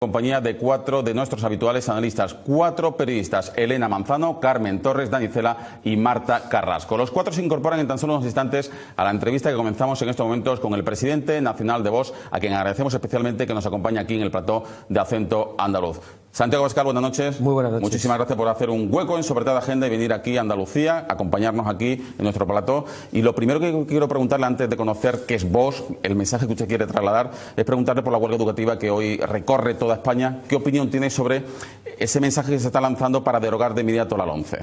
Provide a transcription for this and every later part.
Compañía de 4 de nuestros habituales analistas, 4 periodistas: Elena Manzano, Carmen Torres, Dani Cela y Marta Carrasco. Los 4 se incorporan en tan solo unos instantes a la entrevista que comenzamos en estos momentos con el presidente nacional de Vox, a quien agradecemos especialmente que nos acompañe aquí en el plató de Acento Andaluz. Santiago Abascal, buenas noches. Muy buenas noches. Muchísimas gracias por hacer un hueco en su apretada agenda y venir aquí a Andalucía, acompañarnos aquí en nuestro plató. Y lo primero que quiero preguntarle, antes de conocer qué es Vox, el mensaje que usted quiere trasladar, es preguntarle por la huelga educativa que hoy recorre toda España. ¿Qué opinión tiene sobre ese mensaje que se está lanzando para derogar de inmediato la LOMCE?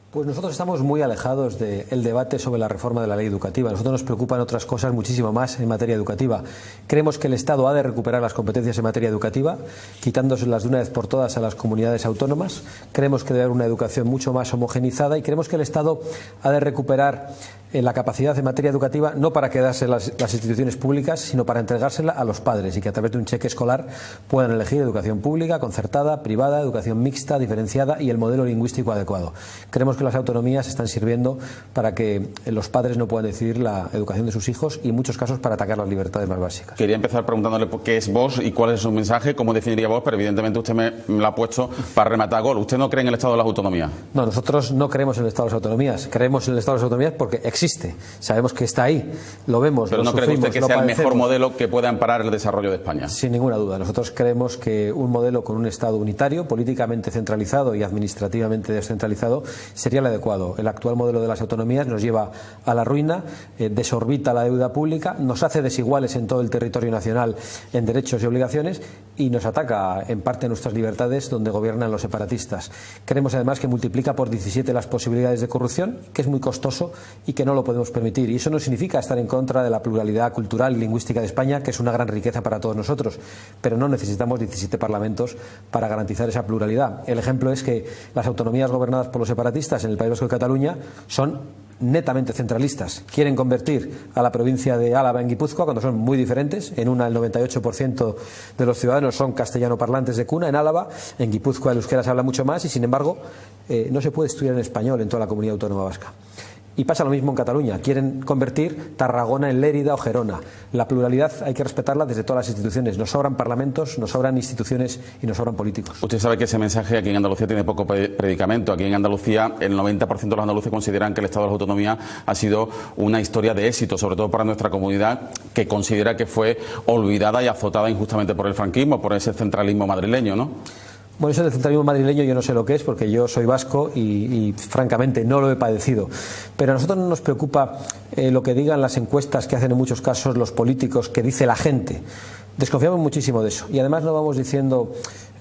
Pues nosotros estamos muy alejados del debate sobre la reforma de la ley educativa. A nosotros nos preocupan otras cosas muchísimo más en materia educativa. Creemos que el Estado ha de recuperar las competencias en materia educativa, quitándoselas de una vez por todas a las comunidades autónomas. Creemos que debe haber una educación mucho más homogeneizada y creemos que el Estado ha de recuperar la capacidad en materia educativa, no para quedarse las instituciones públicas, sino para entregársela a los padres y que a través de un cheque escolar puedan elegir educación pública, concertada, privada, educación mixta, diferenciada y el modelo lingüístico adecuado. Creemos que las autonomías están sirviendo para que los padres no puedan decidir la educación de sus hijos y en muchos casos para atacar las libertades más básicas. Quería empezar preguntándole qué es Vox y cuál es su mensaje, cómo definiría Vox, pero evidentemente usted me lo ha puesto para rematar a gol. ¿Usted no cree en el Estado de las autonomías? No, nosotros no creemos en el Estado de las autonomías. Creemos en el Estado de las autonomías porque existe. Sabemos que está ahí, lo vemos, pero lo ¿no cree usted que sea el mejor modelo que pueda amparar el desarrollo de España? Sin ninguna duda. Nosotros creemos que un modelo con un Estado unitario, políticamente centralizado y administrativamente descentralizado, sería el adecuado. El actual modelo de las autonomías nos lleva a la ruina, desorbita la deuda pública, nos hace desiguales en todo el territorio nacional en derechos y obligaciones y nos ataca en parte nuestras libertades donde gobiernan los separatistas. Creemos además que multiplica por 17 las posibilidades de corrupción, que es muy costoso y que no lo podemos permitir. Y eso no significa estar en contra de la pluralidad cultural y lingüística de España, que es una gran riqueza para todos nosotros, pero no necesitamos 17 parlamentos para garantizar esa pluralidad. El ejemplo es que las autonomías gobernadas por los separatistas en el País Vasco y Cataluña son netamente centralistas. Quieren convertir a la provincia de Álava en Guipúzcoa cuando son muy diferentes. En una el 98% de los ciudadanos son castellano parlantes de cuna. En Álava, en Guipúzcoa el euskera se habla mucho más y sin embargo no se puede estudiar en español en toda la comunidad autónoma vasca. Y pasa lo mismo en Cataluña. Quieren convertir Tarragona en Lérida o Gerona. La pluralidad hay que respetarla desde todas las instituciones. Nos sobran parlamentos, nos sobran instituciones y nos sobran políticos. Usted sabe que ese mensaje aquí en Andalucía tiene poco predicamento. Aquí en Andalucía el 90% de los andaluces consideran que el Estado de las Autonomías ha sido una historia de éxito, sobre todo para nuestra comunidad, que considera que fue olvidada y azotada injustamente por el franquismo, por ese centralismo madrileño, ¿no? Bueno, eso del centralismo madrileño yo no sé lo que es porque yo soy vasco y francamente no lo he padecido. Pero a nosotros no nos preocupa lo que digan las encuestas que hacen en muchos casos los políticos, que dice la gente. Desconfiamos muchísimo de eso y además no vamos diciendo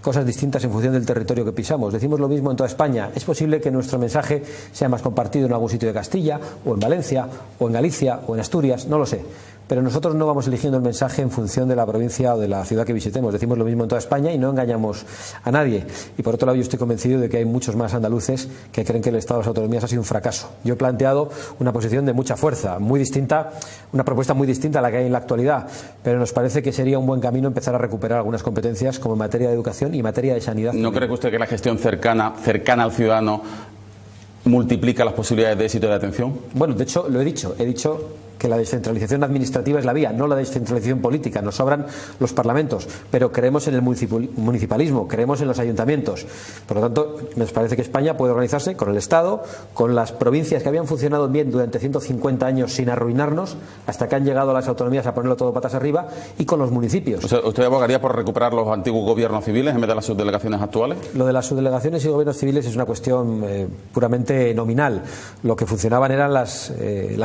cosas distintas en función del territorio que pisamos. Decimos lo mismo en toda España. Es posible que nuestro mensaje sea más compartido en algún sitio de Castilla o en Valencia o en Galicia o en Asturias, no lo sé. Pero nosotros no vamos eligiendo el mensaje en función de la provincia o de la ciudad que visitemos. Decimos lo mismo en toda España y no engañamos a nadie. Y por otro lado, yo estoy convencido de que hay muchos más andaluces que creen que el Estado de las Autonomías ha sido un fracaso. Yo he planteado una posición de mucha fuerza, muy distinta, una propuesta muy distinta a la que hay en la actualidad, pero nos parece que sería un buen camino empezar a recuperar algunas competencias como en materia de educación y en materia de sanidad. ¿No cree usted que la gestión cercana al ciudadano multiplica las posibilidades de éxito y de atención? Bueno, de hecho, lo he dicho que la descentralización administrativa es la vía, no la descentralización política. Nos sobran los parlamentos, pero creemos en el municipalismo, creemos en los ayuntamientos. Por lo tanto, nos parece que España puede organizarse con el Estado, con las provincias que habían funcionado bien durante 150 años sin arruinarnos, hasta que han llegado las autonomías a ponerlo todo patas arriba, y con los municipios. O sea, ¿usted abogaría por recuperar los antiguos gobiernos civiles en vez de las subdelegaciones actuales? Lo de las subdelegaciones y gobiernos civiles es una cuestión puramente nominal. Lo que funcionaban eran las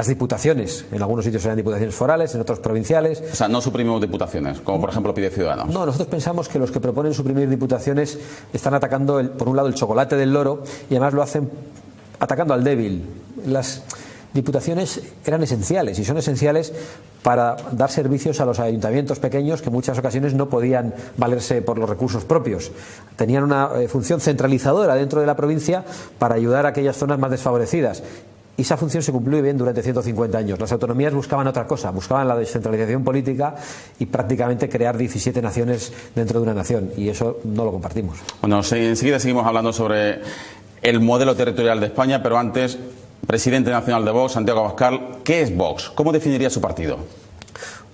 diputaciones. En algunos sitios eran diputaciones forales, en otros provinciales. O sea, no suprimimos diputaciones, como por ejemplo pide Ciudadanos. No, nosotros pensamos que los que proponen suprimir diputaciones están atacando, por un lado, el chocolate del loro y además lo hacen atacando al débil. Las diputaciones eran esenciales y son esenciales para dar servicios a los ayuntamientos pequeños que en muchas ocasiones no podían valerse por los recursos propios. Tenían una función centralizadora dentro de la provincia para ayudar a aquellas zonas más desfavorecidas. Y esa función se cumplió bien durante 150 años. Las autonomías buscaban otra cosa, buscaban la descentralización política y prácticamente crear 17 naciones dentro de una nación. Y eso no lo compartimos. Bueno, enseguida seguimos hablando sobre el modelo territorial de España, pero antes, presidente nacional de Vox, Santiago Abascal, ¿qué es Vox? ¿Cómo definiría su partido?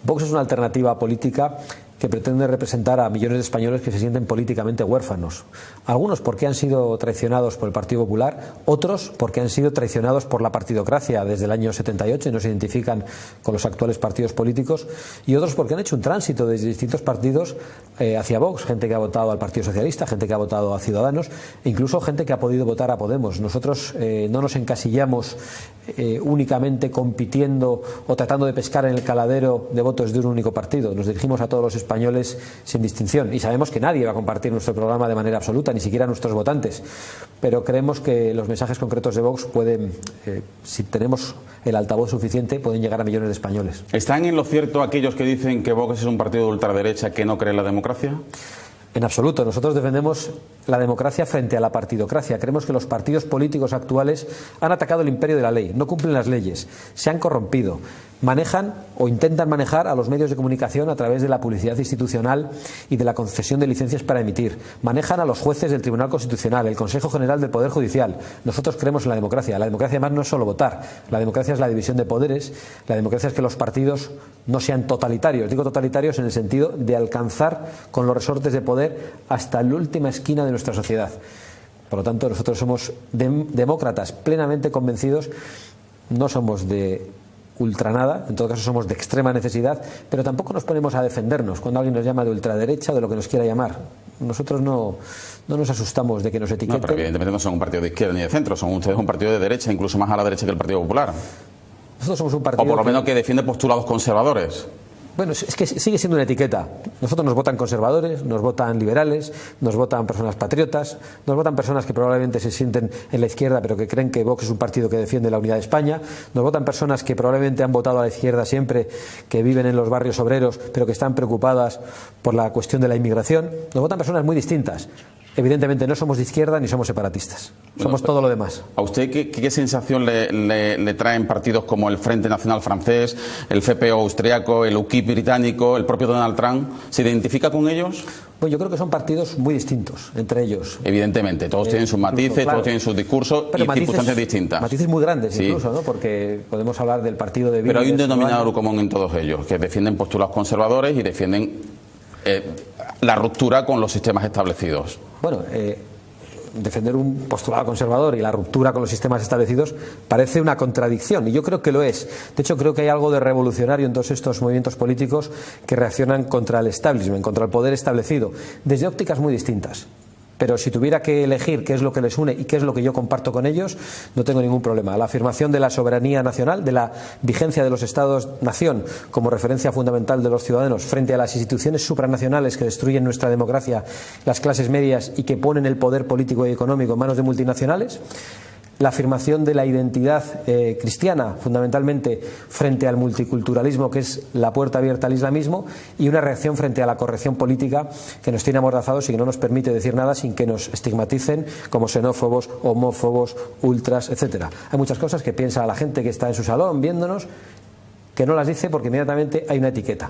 Vox es una alternativa política que pretende representar a millones de españoles que se sienten políticamente huérfanos. Algunos porque han sido traicionados por el Partido Popular, otros porque han sido traicionados por la partidocracia desde el año 78 y no se identifican con los actuales partidos políticos, y otros porque han hecho un tránsito desde distintos partidos hacia Vox, gente que ha votado al Partido Socialista, gente que ha votado a Ciudadanos e incluso gente que ha podido votar a Podemos. Nosotros no nos encasillamos únicamente compitiendo o tratando de pescar en el caladero de votos de un único partido. Nos dirigimos a todos los españoles sin distinción y sabemos que nadie va a compartir nuestro programa de manera absoluta, ni siquiera nuestros votantes, pero creemos que los mensajes concretos de Vox pueden, si tenemos el altavoz suficiente, pueden llegar a millones de españoles. ¿Están en lo cierto aquellos que dicen que Vox es un partido de ultraderecha que no cree en la democracia? En absoluto. Nosotros defendemos la democracia frente a la partidocracia. Creemos que los partidos políticos actuales han atacado el imperio de la ley, no cumplen las leyes, se han corrompido, manejan o intentan manejar a los medios de comunicación a través de la publicidad institucional y de la concesión de licencias para emitir, manejan a los jueces del Tribunal Constitucional, el Consejo General del Poder Judicial. Nosotros creemos en la democracia. La democracia además no es solo votar, la democracia es la división de poderes, la democracia es que los partidos no sean totalitarios. Digo totalitarios en el sentido de alcanzar con los resortes de poder hasta la última esquina de nuestra sociedad. Por lo tanto, nosotros somos demócratas plenamente convencidos, no somos de ultranada, en todo caso somos de extrema necesidad, pero tampoco nos ponemos a defendernos cuando alguien nos llama de ultraderecha o de lo que nos quiera llamar. Nosotros no nos asustamos de que nos etiqueten. No, pero evidentemente no son un partido de izquierda ni de centro, son ustedes un partido de derecha, incluso más a la derecha que el Partido Popular. Nosotros somos un partido, o por lo menos que defiende postulados conservadores. Bueno, es que sigue siendo una etiqueta. Nosotros nos votan conservadores, nos votan liberales, nos votan personas patriotas, nos votan personas que probablemente se sienten en la izquierda pero que creen que Vox es un partido que defiende la unidad de España, nos votan personas que probablemente han votado a la izquierda siempre, que viven en los barrios obreros pero que están preocupadas por la cuestión de la inmigración, nos votan personas muy distintas. Evidentemente no somos de izquierda ni somos separatistas, somos todo lo demás. ¿A usted qué sensación le traen partidos como el Frente Nacional francés, el FPO austriaco, el UKIP británico, el propio Donald Trump? ¿Se identifica con ellos? Pues yo creo que son partidos muy distintos entre ellos. Evidentemente, todos tienen sus matices, claro, todos tienen sus discursos y circunstancias distintas. Matices muy grandes, sí, incluso, ¿no? Porque podemos hablar del partido de Pero hay un denominador común en todos ellos, que defienden postulados conservadores y defienden la ruptura con los sistemas establecidos. Bueno, defender un postulado conservador y la ruptura con los sistemas establecidos parece una contradicción, y yo creo que lo es. De hecho, creo que hay algo de revolucionario en todos estos movimientos políticos que reaccionan contra el establishment, contra el poder establecido, desde ópticas muy distintas. Pero si tuviera que elegir qué es lo que les une y qué es lo que yo comparto con ellos, no tengo ningún problema. La afirmación de la soberanía nacional, de la vigencia de los Estados-nación como referencia fundamental de los ciudadanos frente a las instituciones supranacionales que destruyen nuestra democracia, las clases medias y que ponen el poder político y económico en manos de multinacionales. La afirmación de la identidad cristiana, fundamentalmente frente al multiculturalismo, que es la puerta abierta al islamismo, y una reacción frente a la corrección política que nos tiene amordazados y que no nos permite decir nada sin que nos estigmaticen como xenófobos, homófobos, ultras, etcétera. Hay muchas cosas que piensa la gente que está en su salón viéndonos que no las dice porque inmediatamente hay una etiqueta,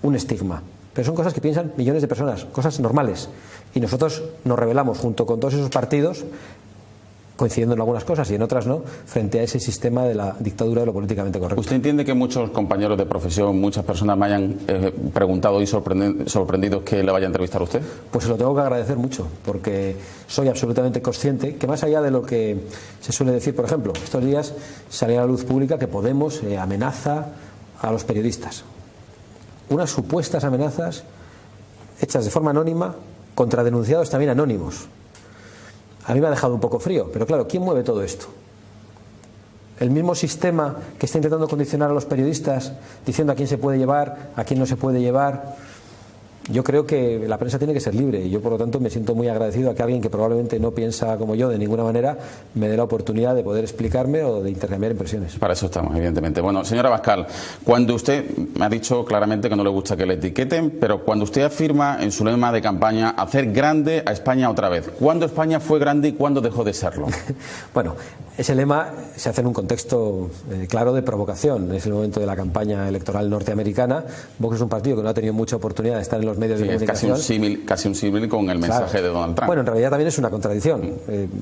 un estigma. Pero son cosas que piensan millones de personas, cosas normales. Y nosotros nos rebelamos junto con todos esos partidos, coincidiendo en algunas cosas y en otras no, frente a ese sistema de la dictadura de lo políticamente correcto. ¿Usted entiende que muchos compañeros de profesión, muchas personas me hayan preguntado y sorprendidos que le vaya a entrevistar a usted? Pues se lo tengo que agradecer mucho, porque soy absolutamente consciente que más allá de lo que se suele decir, por ejemplo, estos días salía a la luz pública que Podemos amenaza a los periodistas. Unas supuestas amenazas hechas de forma anónima contra denunciados también anónimos. A mí me ha dejado un poco frío, pero claro, ¿quién mueve todo esto? El mismo sistema que está intentando condicionar a los periodistas, diciendo a quién se puede llevar, a quién no se puede llevar. Yo creo que la prensa tiene que ser libre y yo, por lo tanto, me siento muy agradecido a que alguien que probablemente no piensa como yo de ninguna manera me dé la oportunidad de poder explicarme o de intercambiar impresiones. Para eso estamos, evidentemente. Bueno, señora Abascal, cuando usted me ha dicho claramente que no le gusta que le etiqueten, pero cuando usted afirma en su lema de campaña hacer grande a España otra vez, ¿cuándo España fue grande y cuándo dejó de serlo? Bueno, ese lema se hace en un contexto claro de provocación. Es el momento de la campaña electoral norteamericana. Vox es un partido que no ha tenido mucha oportunidad de estar en los los medios de es comunicación. casi un símil con el mensaje de Donald Trump. Bueno, en realidad también es una contradicción.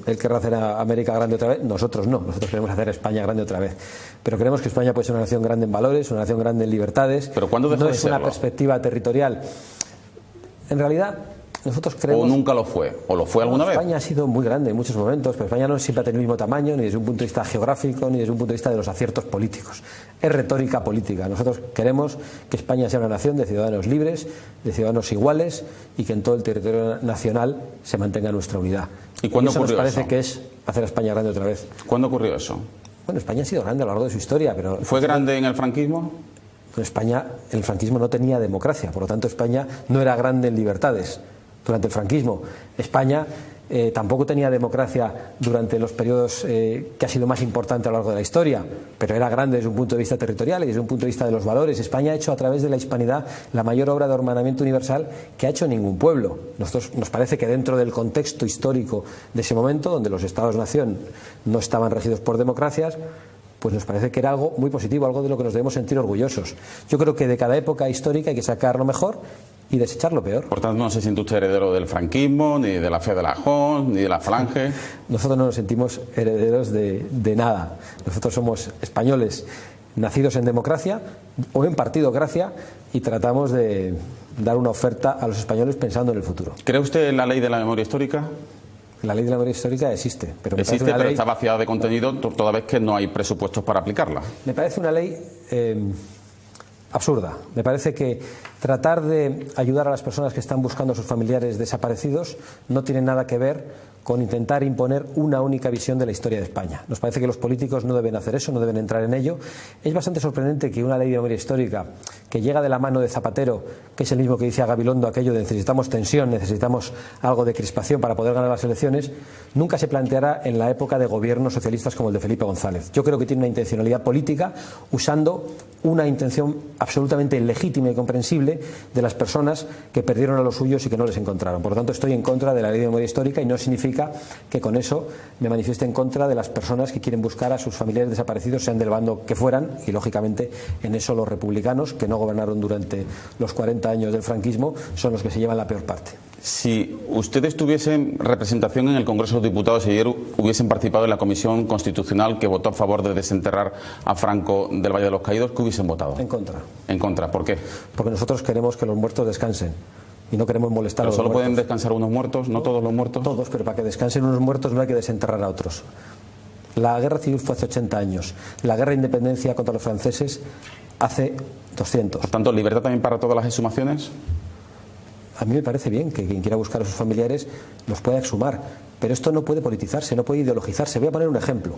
Él querrá hacer a América grande otra vez, nosotros no. Nosotros queremos hacer a España grande otra vez. Pero creemos que España puede ser una nación grande en valores, una nación grande en libertades. ¿Pero cuándo dejó no de es una serlo? perspectiva territorial. En realidad, nosotros creemos... ¿O nunca lo fue? ¿O lo fue alguna vez? España ha sido muy grande en muchos momentos, pero España no siempre ha tenido el mismo tamaño, ni desde un punto de vista geográfico, ni desde un punto de vista de los aciertos políticos. Es retórica política. Nosotros queremos que España sea una nación de ciudadanos libres, de ciudadanos iguales, y que en todo el territorio nacional se mantenga nuestra unidad. ¿Y cuándo eso nos ocurrió parece eso? que es hacer a España grande otra vez. ¿Cuándo ocurrió eso? Bueno, España ha sido grande a lo largo de su historia, pero... ¿Fue grande en el franquismo? En España, el franquismo no tenía democracia, por lo tanto España no era grande en libertades durante el franquismo. España tampoco tenía democracia durante los periodos que ha sido más importante a lo largo de la historia, pero era grande desde un punto de vista territorial y desde un punto de vista de los valores. España ha hecho a través de la hispanidad la mayor obra de hermanamiento universal que ha hecho ningún pueblo. Nosotros nos parece que dentro del contexto histórico de ese momento, donde los Estados-nación no estaban regidos por democracias, pues nos parece que era algo muy positivo, algo de lo que nos debemos sentir orgullosos. Yo creo que de cada época histórica hay que sacar lo mejor y desechar lo peor. Por tanto, no se siente usted heredero del franquismo, ni de la fe de la JON, ni de la Falange. Nosotros no nos sentimos herederos de nada. Nosotros somos españoles nacidos en democracia o en partidocracia y tratamos de dar una oferta a los españoles pensando en el futuro. ¿Cree usted en la ley de la memoria histórica? La ley de la memoria histórica existe, pero me Existe, parece una pero ley, está vaciada de contenido toda vez que no hay presupuestos para aplicarla. me parece una ley absurda. Me parece que tratar de ayudar a las personas que están buscando a sus familiares desaparecidos no tiene nada que ver con intentar imponer una única visión de la historia de España. Nos parece que los políticos no deben hacer eso, no deben entrar en ello. Es bastante sorprendente que una ley de memoria histórica que llega de la mano de Zapatero, que es el mismo que dice a Gabilondo aquello de necesitamos tensión, necesitamos algo de crispación para poder ganar las elecciones, nunca se planteará en la época de gobiernos socialistas como el de Felipe González. Yo creo que tiene una intencionalidad política usando una intención absolutamente legítima y comprensible de las personas que perdieron a los suyos y que no les encontraron. Por lo tanto, estoy en contra de la ley de memoria histórica y no significa que con eso me manifieste en contra de las personas que quieren buscar a sus familiares desaparecidos, sean del bando que fueran, y lógicamente en eso los republicanos, que no gobernaron durante los 40 años del franquismo, son los que se llevan la peor parte. Si ustedes tuviesen representación en el Congreso de los Diputados y ayer hubiesen participado en la Comisión Constitucional que votó a favor de desenterrar a Franco del Valle de los Caídos, ¿qué hubiesen votado? En contra. En contra, ¿por qué? Porque nosotros queremos que los muertos descansen y no queremos molestar a ¿Pero los solo muertos. pueden descansar unos muertos, no todos los muertos? Todos, pero para que descansen unos muertos no hay que desenterrar a otros. La guerra civil fue hace 80 años. La guerra de independencia contra los franceses hace 200. Por tanto, ¿libertad también para todas las exhumaciones? A mí me parece bien que quien quiera buscar a sus familiares los pueda exhumar, pero esto no puede politizarse, no puede ideologizarse. Voy a poner un ejemplo.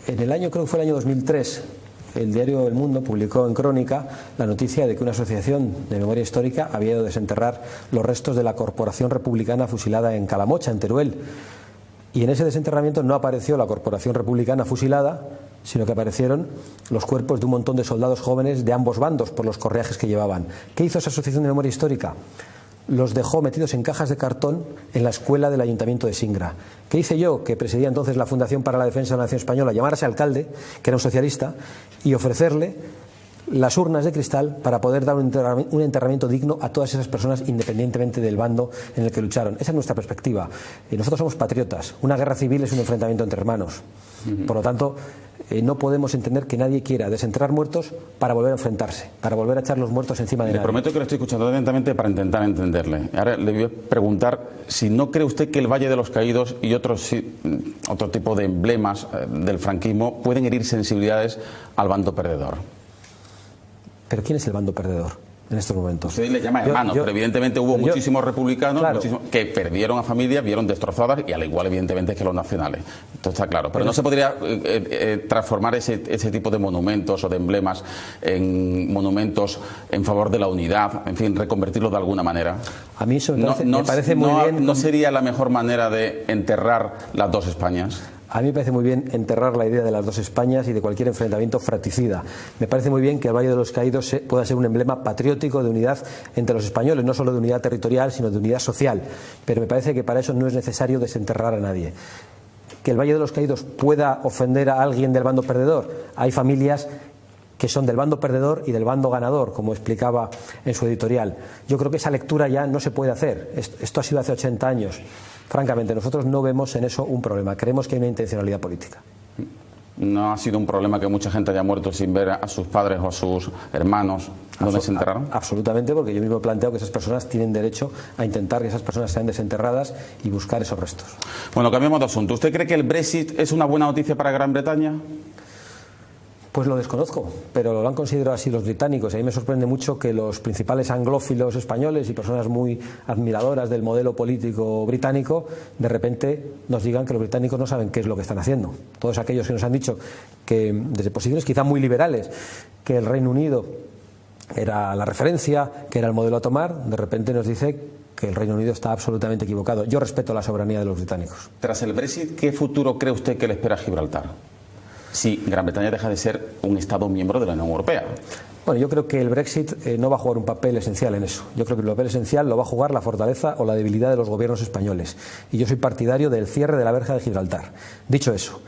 En el año, creo que fue el año 2003, el diario El Mundo publicó en crónica la noticia de que una asociación de memoria histórica había ido a desenterrar los restos de la Corporación Republicana fusilada en Calamocha, en Teruel. Y en ese desenterramiento no apareció la Corporación Republicana fusilada, sino que aparecieron los cuerpos de un montón de soldados jóvenes de ambos bandos por los correajes que llevaban. ¿Qué hizo esa asociación de memoria histórica? Los dejó metidos en cajas de cartón en la escuela del Ayuntamiento de Singra. ¿Qué hice yo, que presidía entonces la Fundación para la Defensa de la Nación Española? Llamar a ese alcalde, que era un socialista, y ofrecerle las urnas de cristal para poder dar un enterramiento digno a todas esas personas independientemente del bando en el que lucharon. Esa es nuestra perspectiva. Nosotros somos patriotas. Una guerra civil es un enfrentamiento entre hermanos. Por lo tanto, no podemos entender que nadie quiera desenterrar muertos para volver a enfrentarse, para volver a echar los muertos encima de nadie. Le prometo que lo estoy escuchando atentamente para intentar entenderle. Ahora le voy a preguntar si no cree usted que el Valle de los Caídos y otro tipo de emblemas del franquismo pueden herir sensibilidades al bando perdedor. ¿Pero quién es el bando perdedor en estos momentos? Usted le llama hermanos, pero evidentemente hubo muchísimos republicanos, claro, que perdieron a familias, vieron destrozadas, y al igual evidentemente que los nacionales. Esto está claro. Pero no se podría transformar ese tipo de monumentos o de emblemas en monumentos en favor de la unidad, en fin, reconvertirlo de alguna manera. A mí eso me parece muy bien. ¿No sería la mejor manera de enterrar las dos Españas? A mí me parece muy bien enterrar la idea de las dos Españas y de cualquier enfrentamiento fratricida. Me parece muy bien que el Valle de los Caídos pueda ser un emblema patriótico de unidad entre los españoles, no solo de unidad territorial, sino de unidad social. Pero me parece que para eso no es necesario desenterrar a nadie. Que el Valle de los Caídos pueda ofender a alguien del bando perdedor. Hay familias que son del bando perdedor y del bando ganador, como explicaba en su editorial. Yo creo que esa lectura ya no se puede hacer. Esto ha sido hace 80 años. Francamente, nosotros no vemos en eso un problema. Creemos que hay una intencionalidad política. ¿No ha sido un problema que mucha gente haya muerto sin ver a sus padres o a sus hermanos donde se enterraron? Absolutamente, porque yo mismo he planteado que esas personas tienen derecho a intentar que esas personas sean desenterradas y buscar esos restos. Bueno, cambiamos de asunto. ¿Usted cree que el Brexit es una buena noticia para Gran Bretaña? Pues lo desconozco, pero lo han considerado así los británicos. A mí me sorprende mucho que los principales anglófilos españoles y personas muy admiradoras del modelo político británico de repente nos digan que los británicos no saben qué es lo que están haciendo. Todos aquellos que nos han dicho que, desde posiciones quizá muy liberales, que el Reino Unido era la referencia, que era el modelo a tomar, de repente nos dice que el Reino Unido está absolutamente equivocado. Yo respeto la soberanía de los británicos. Tras el Brexit, ¿qué futuro cree usted que le espera a Gibraltar? Si Gran Bretaña deja de ser un Estado miembro de la Unión Europea. Bueno, yo creo que el Brexit no va a jugar un papel esencial en eso. Yo creo que el papel esencial lo va a jugar la fortaleza o la debilidad de los gobiernos españoles. Y yo soy partidario del cierre de la verja de Gibraltar. Dicho eso,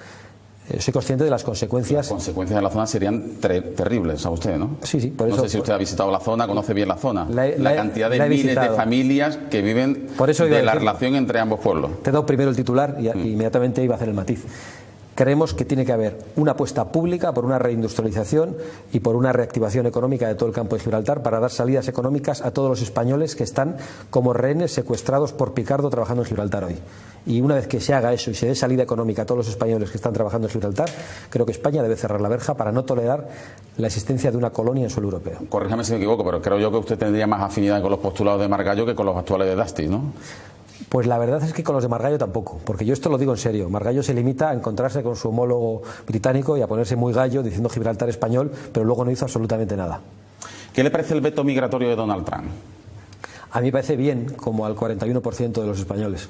soy consciente de las consecuencias. Las consecuencias de la zona serían terribles, ¿sabe usted, no? Sí, sí, por eso. No sé si usted ha visitado la zona, conoce bien la zona. La cantidad de miles de familias que viven de la relación entre ambos pueblos. Te he dado primero el titular y inmediatamente iba a hacer el matiz. Creemos que tiene que haber una apuesta pública por una reindustrialización y por una reactivación económica de todo el campo de Gibraltar para dar salidas económicas a todos los españoles que están como rehenes secuestrados por Picardo trabajando en Gibraltar hoy. Y una vez que se haga eso y se dé salida económica a todos los españoles que están trabajando en Gibraltar, creo que España debe cerrar la verja para no tolerar la existencia de una colonia en suelo europeo. Corríjame si me equivoco, pero creo yo que usted tendría más afinidad con los postulados de Margallo que con los actuales de Dastis, ¿no? Pues la verdad es que con los de Margallo tampoco, porque yo esto lo digo en serio. Margallo se limita a encontrarse con su homólogo británico y a ponerse muy gallo diciendo Gibraltar español, pero luego no hizo absolutamente nada. ¿Qué le parece el veto migratorio de Donald Trump? A mí me parece bien, como al 41% de los españoles.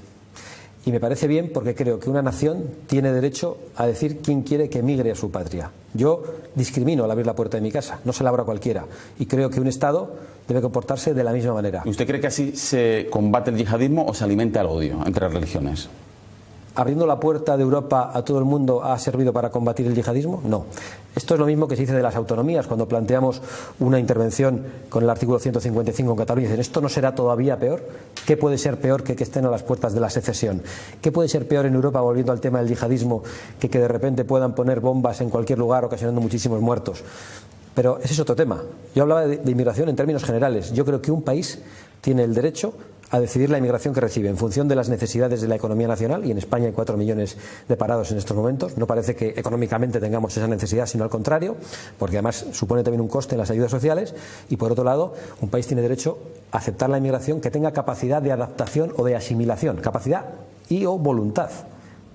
Y me parece bien porque creo que una nación tiene derecho a decir quién quiere que emigre a su patria. Yo discrimino al abrir la puerta de mi casa, no se la abro a cualquiera. Y creo que un Estado debe comportarse de la misma manera. ¿Y usted cree que así se combate el yihadismo o se alimenta el odio entre religiones? ¿Abriendo la puerta de Europa a todo el mundo ha servido para combatir el yihadismo? No. Esto es lo mismo que se dice de las autonomías. Cuando planteamos una intervención con el artículo 155 en Cataluña, dicen, ¿esto no será todavía peor? ¿Qué puede ser peor que estén a las puertas de la secesión? ¿Qué puede ser peor en Europa, volviendo al tema del yihadismo, que de repente puedan poner bombas en cualquier lugar ocasionando muchísimos muertos? Pero ese es otro tema. Yo hablaba de inmigración en términos generales. Yo creo que un país tiene el derecho a decidir la inmigración que recibe en función de las necesidades de la economía nacional, y en España hay 4 millones de parados en estos momentos. No parece que económicamente tengamos esa necesidad, sino al contrario, porque además supone también un coste en las ayudas sociales. Y por otro lado, un país tiene derecho a aceptar la inmigración que tenga capacidad de adaptación o de asimilación, capacidad y o voluntad,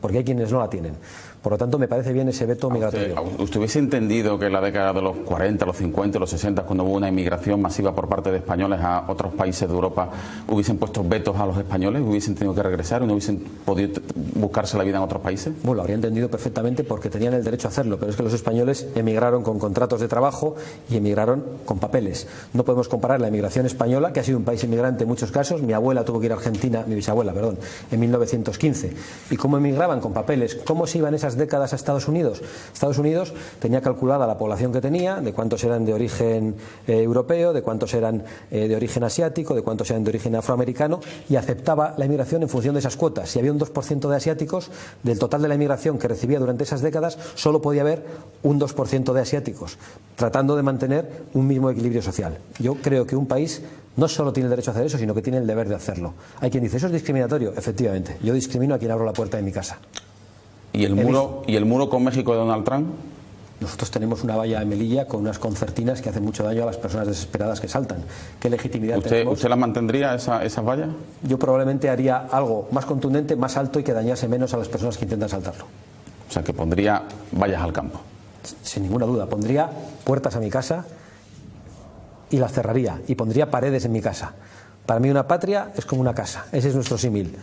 porque hay quienes no la tienen. Por lo tanto, me parece bien ese veto migratorio. ¿Usted hubiese entendido que en la década de los 40, los 50, los 60, cuando hubo una inmigración masiva por parte de españoles a otros países de Europa, hubiesen puesto vetos a los españoles? ¿Hubiesen tenido que regresar? ¿O no hubiesen podido buscarse la vida en otros países? Bueno, lo habría entendido perfectamente porque tenían el derecho a hacerlo, pero es que los españoles emigraron con contratos de trabajo y emigraron con papeles. No podemos comparar la emigración española, que ha sido un país inmigrante en muchos casos. Mi abuela tuvo que ir a Argentina, mi bisabuela, perdón, en 1915. ¿Y cómo emigraban? Con papeles. ¿Cómo se iban esas décadas a Estados Unidos? Estados Unidos tenía calculada la población que tenía, de cuántos eran de origen europeo, de cuántos eran de origen asiático, de cuántos eran de origen afroamericano, y aceptaba la inmigración en función de esas cuotas. Si había un 2% de asiáticos, del total de la inmigración que recibía durante esas décadas, solo podía haber un 2% de asiáticos, tratando de mantener un mismo equilibrio social. Yo creo que un país no solo tiene el derecho a hacer eso, sino que tiene el deber de hacerlo. Hay quien dice, ¿eso es discriminatorio? Efectivamente, yo discrimino a quien abro la puerta de mi casa. ¿Y el muro con México de Donald Trump? Nosotros tenemos una valla en Melilla con unas concertinas que hacen mucho daño a las personas desesperadas que saltan. ¿Qué legitimidad tenemos? ¿Usted las mantendría, esas vallas? Yo probablemente haría algo más contundente, más alto y que dañase menos a las personas que intentan saltarlo. O sea, que pondría vallas al campo. Sin ninguna duda. Pondría puertas a mi casa y las cerraría. Y pondría paredes en mi casa. Para mí una patria es como una casa. Ese es nuestro símil.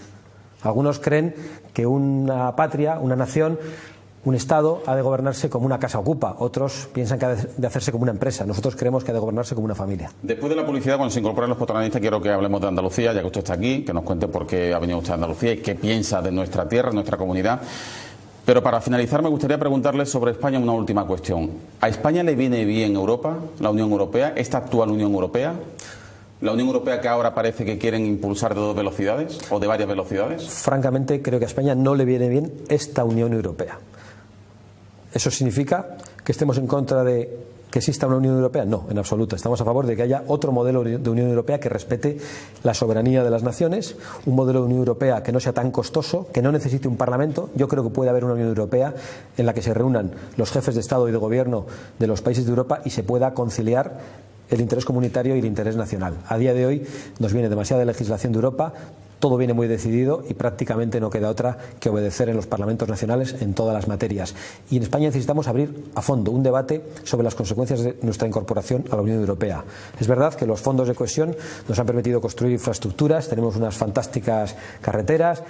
Algunos creen que una patria, una nación, un Estado ha de gobernarse como una casa ocupa. Otros piensan que ha de hacerse como una empresa. Nosotros creemos que ha de gobernarse como una familia. Después de la publicidad, cuando se incorporen los patronalistas, quiero que hablemos de Andalucía, ya que usted está aquí, que nos cuente por qué ha venido usted a Andalucía y qué piensa de nuestra tierra, nuestra comunidad. Pero para finalizar me gustaría preguntarle sobre España una última cuestión. ¿A España le viene bien Europa, la Unión Europea, esta actual Unión Europea? ¿La Unión Europea que ahora parece que quieren impulsar de 2 velocidades o de varias velocidades? Francamente, creo que a España no le viene bien esta Unión Europea. ¿Eso significa que estemos en contra de que exista una Unión Europea? No, en absoluto. Estamos a favor de que haya otro modelo de Unión Europea que respete la soberanía de las naciones, un modelo de Unión Europea que no sea tan costoso, que no necesite un Parlamento. Yo creo que puede haber una Unión Europea en la que se reúnan los jefes de Estado y de Gobierno de los países de Europa y se pueda conciliar el interés comunitario y el interés nacional. A día de hoy nos viene demasiada legislación de Europa, todo viene muy decidido y prácticamente no queda otra que obedecer en los parlamentos nacionales en todas las materias. Y en España necesitamos abrir a fondo un debate sobre las consecuencias de nuestra incorporación a la Unión Europea. Es verdad que los fondos de cohesión nos han permitido construir infraestructuras, tenemos unas fantásticas carreteras,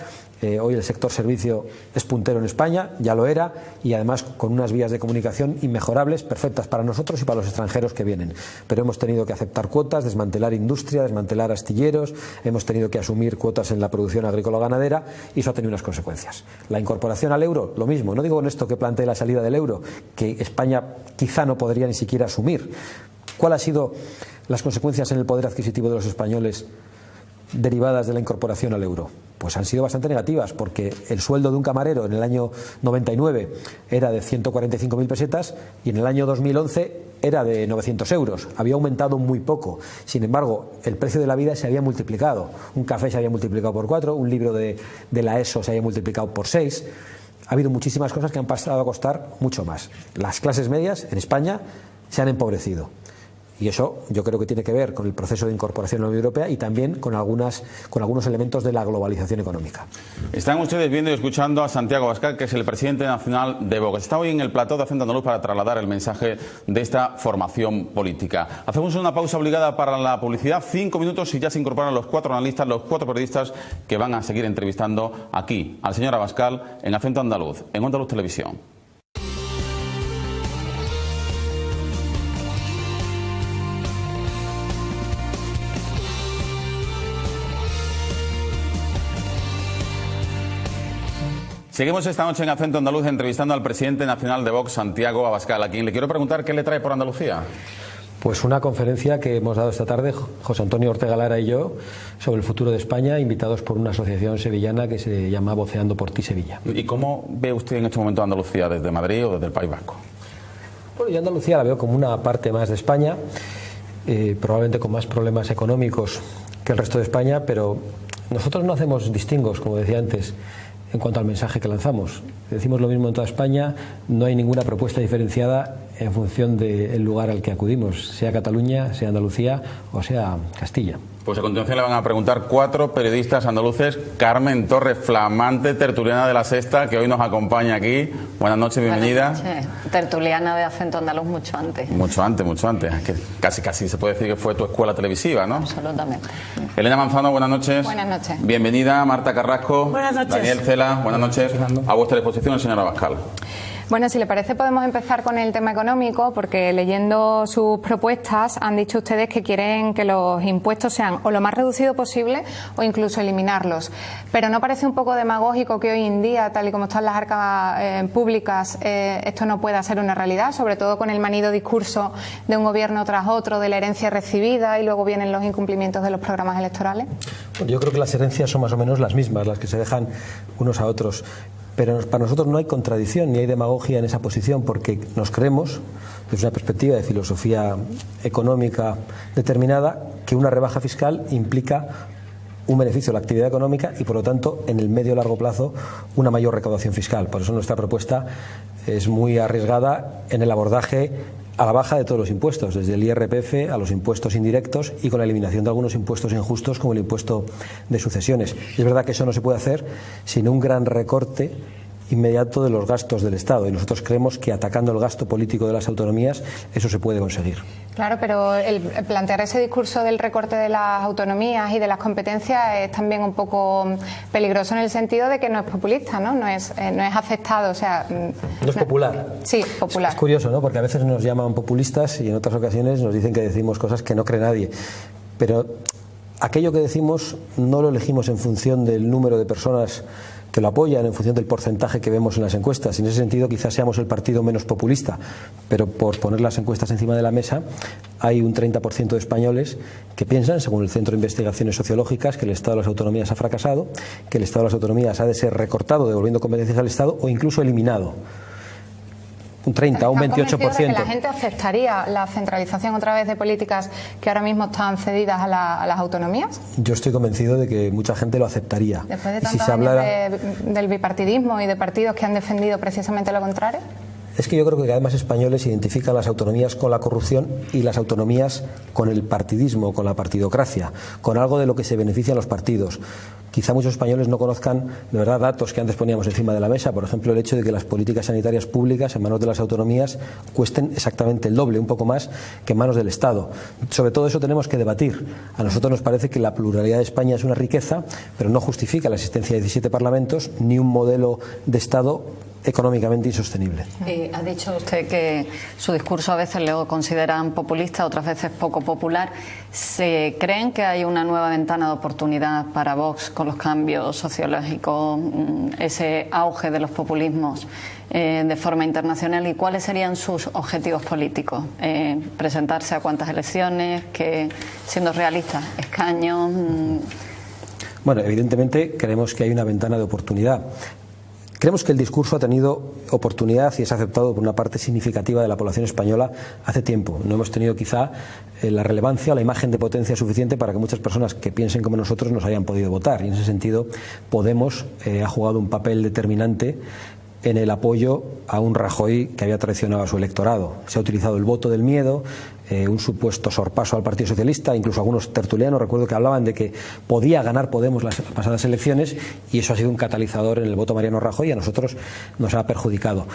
hoy el sector servicio es puntero en España, ya lo era, y además con unas vías de comunicación inmejorables, perfectas para nosotros y para los extranjeros que vienen. Pero hemos tenido que aceptar cuotas, desmantelar industria, desmantelar astilleros, hemos tenido que asumir cuotas en la producción agrícola-ganadera y eso ha tenido unas consecuencias. La incorporación al euro, lo mismo. No digo con esto que plantee la salida del euro, que España quizá no podría ni siquiera asumir. ¿Cuáles han sido las consecuencias en el poder adquisitivo de los españoles derivadas de la incorporación al euro? Pues han sido bastante negativas, porque el sueldo de un camarero en el año 99 era de 145.000 pesetas y en el año 2011 era de 900 euros. Había aumentado muy poco. Sin embargo, el precio de la vida se había multiplicado. Un café se había multiplicado por 4, un libro de la ESO se había multiplicado por 6. Ha habido muchísimas cosas que han pasado a costar mucho más. Las clases medias en España se han empobrecido. Y eso yo creo que tiene que ver con el proceso de incorporación a la Unión Europea y también con algunos elementos de la globalización económica. Están ustedes viendo y escuchando a Santiago Abascal, que es el presidente nacional de Vox. Está hoy en el plató de Acento Andaluz para trasladar el mensaje de esta formación política. Hacemos una pausa obligada para la publicidad, 5 minutos y ya se incorporan los 4 analistas, los 4 periodistas que van a seguir entrevistando aquí al señor Abascal en Acento Andaluz, en Onda Luz Televisión. Seguimos esta noche en Acento Andaluz entrevistando al presidente nacional de Vox, Santiago Abascal, a quien le quiero preguntar qué le trae por Andalucía. Pues una conferencia que hemos dado esta tarde, José Antonio Ortega Lara y yo, sobre el futuro de España, invitados por una asociación sevillana que se llama Voceando por ti Sevilla. ¿Y cómo ve usted en este momento Andalucía, desde Madrid o desde el País Vasco? Bueno, yo Andalucía la veo como una parte más de España, probablemente con más problemas económicos que el resto de España, pero nosotros no hacemos distingos, como decía antes, en cuanto al mensaje que lanzamos. Decimos lo mismo en toda España, no hay ninguna propuesta diferenciada en función del lugar al que acudimos, sea Cataluña, sea Andalucía o sea Castilla. Pues a continuación le van a preguntar 4 periodistas andaluces. Carmen Torres, flamante tertuliana de La Sexta, que hoy nos acompaña aquí. Buenas noches, bienvenida. Buenas noches. Tertuliana de Acento Andaluz mucho antes. Mucho antes. Es que casi se puede decir que fue tu escuela televisiva, ¿no? Absolutamente. Elena Manzano, buenas noches. Buenas noches. Bienvenida. Marta Carrasco. Buenas noches. Daniel Cela, buenas noches. A vuestra disposición el señor Abascal. Bueno, si le parece podemos empezar con el tema económico, porque leyendo sus propuestas han dicho ustedes que quieren que los impuestos sean o lo más reducido posible o incluso eliminarlos. Pero ¿no parece un poco demagógico que hoy en día, tal y como están las arcas públicas, esto no pueda ser una realidad, sobre todo con el manido discurso de un gobierno tras otro de la herencia recibida y luego vienen los incumplimientos de los programas electorales? Bueno, yo creo que las herencias son más o menos las mismas, las que se dejan unos a otros. Pero para nosotros no hay contradicción ni hay demagogia en esa posición, porque nos creemos, desde una perspectiva de filosofía económica determinada, que una rebaja fiscal implica un beneficio a la actividad económica y, por lo tanto, en el medio y largo plazo, una mayor recaudación fiscal. Por eso nuestra propuesta es muy arriesgada en el abordaje a la baja de todos los impuestos, desde el IRPF a los impuestos indirectos y con la eliminación de algunos impuestos injustos como el impuesto de sucesiones. Y es verdad que eso no se puede hacer sin un gran recorte inmediato de los gastos del Estado, y nosotros creemos que atacando el gasto político de las autonomías eso se puede conseguir. Claro, pero el plantear ese discurso del recorte de las autonomías y de las competencias es también un poco peligroso en el sentido de que no es populista, ¿no? No es aceptado, o sea... No es popular. Sí, popular. Es curioso, ¿no? Porque a veces nos llaman populistas y en otras ocasiones nos dicen que decimos cosas que no cree nadie. Pero aquello que decimos no lo elegimos en función del número de personas que lo apoyan, en función del porcentaje que vemos en las encuestas. En ese sentido quizás seamos el partido menos populista, pero por poner las encuestas encima de la mesa, hay un 30% de españoles que piensan, según el Centro de Investigaciones Sociológicas, que el Estado de las Autonomías ha fracasado, que el Estado de las Autonomías ha de ser recortado, devolviendo competencias al Estado, o incluso eliminado. Un 30 o un 28%. ¿De que la gente aceptaría la centralización otra vez de políticas que ahora mismo están cedidas a las autonomías? Yo estoy convencido de que mucha gente lo aceptaría. Después de tantos años del bipartidismo y de partidos que han defendido precisamente lo contrario. Es que yo creo que cada vez más españoles identifican las autonomías con la corrupción y las autonomías con el partidismo, con la partidocracia, con algo de lo que se benefician los partidos. Quizá muchos españoles no conozcan de verdad datos que antes poníamos encima de la mesa, por ejemplo el hecho de que las políticas sanitarias públicas en manos de las autonomías cuesten exactamente el doble, un poco más que en manos del Estado. Sobre todo eso tenemos que debatir. A nosotros nos parece que la pluralidad de España es una riqueza, pero no justifica la existencia de 17 parlamentos ni un modelo de Estado económicamente insostenible. Ha dicho usted que su discurso a veces lo consideran populista, otras veces poco popular. ¿Se creen que hay una nueva ventana de oportunidad para Vox con los cambios sociológicos, ese auge de los populismos de forma internacional? ¿Y cuáles serían sus objetivos políticos? ¿Presentarse a cuántas elecciones? Que, siendo realistas, escaños. Bueno, evidentemente creemos que hay una ventana de oportunidad. Creemos que el discurso ha tenido oportunidad y es aceptado por una parte significativa de la población española hace tiempo. No hemos tenido quizá la relevancia o la imagen de potencia suficiente para que muchas personas que piensen como nosotros nos hayan podido votar. Y en ese sentido Podemos ha jugado un papel determinante en el apoyo a un Rajoy que había traicionado a su electorado. Se ha utilizado el voto del miedo, un supuesto sorpaso al Partido Socialista, incluso algunos tertulianos, recuerdo que hablaban de que podía ganar Podemos las pasadas elecciones, y eso ha sido un catalizador en el voto Mariano Rajoy y a nosotros nos ha perjudicado.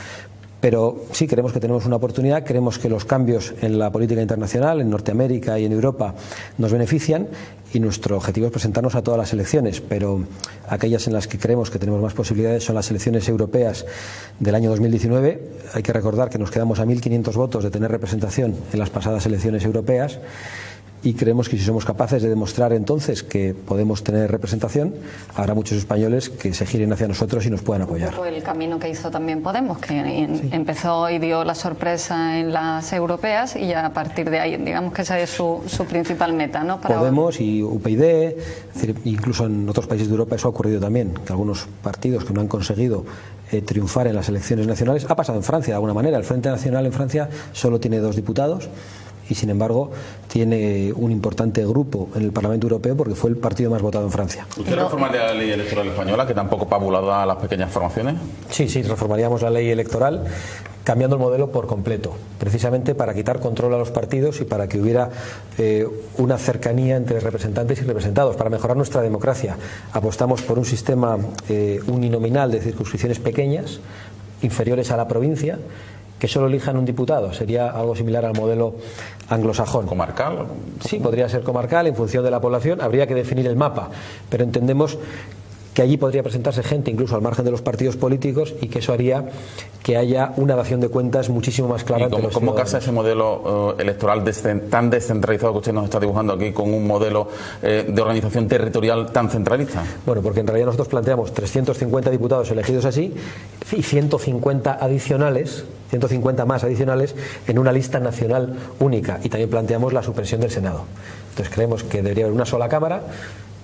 Pero sí, creemos que tenemos una oportunidad, creemos que los cambios en la política internacional, en Norteamérica y en Europa, nos benefician, y nuestro objetivo es presentarnos a todas las elecciones, pero aquellas en las que creemos que tenemos más posibilidades son las elecciones europeas del año 2019. Hay que recordar que nos quedamos a 1.500 votos de tener representación en las pasadas elecciones europeas, y creemos que si somos capaces de demostrar entonces que podemos tener representación, habrá muchos españoles que se giren hacia nosotros y nos puedan apoyar. El camino que hizo también Podemos, que empezó y dio la sorpresa en las europeas, y ya a partir de ahí, digamos que esa es su principal meta, ¿no? Podemos y UPyD, es decir, incluso en otros países de Europa eso ha ocurrido también, que algunos partidos que no han conseguido triunfar en las elecciones nacionales, ha pasado en Francia de alguna manera. El Frente Nacional en Francia solo tiene 2 diputados, y sin embargo tiene un importante grupo en el Parlamento Europeo porque fue el partido más votado en Francia. ¿Usted reformaría la ley electoral española, que tampoco pabulada a las pequeñas formaciones? Sí, reformaríamos la ley electoral cambiando el modelo por completo, precisamente para quitar control a los partidos y para que hubiera una cercanía entre representantes y representados, para mejorar nuestra democracia. Apostamos por un sistema uninominal de circunscripciones pequeñas, inferiores a la provincia, que solo elijan un diputado. Sería algo similar al modelo anglosajón. ¿Comarcal? Sí, podría ser comarcal en función de la población. Habría que definir el mapa, pero entendemos que allí podría presentarse gente incluso al margen de los partidos políticos, y que eso haría que haya una dación de cuentas muchísimo más clara. ¿Y cómo casa ese modelo electoral tan descentralizado que usted nos está dibujando aquí con un modelo de organización territorial tan centralista? Bueno, porque en realidad nosotros planteamos 350 diputados elegidos así y 150 más adicionales en una lista nacional única, y también planteamos la supresión del Senado. Entonces creemos que debería haber una sola Cámara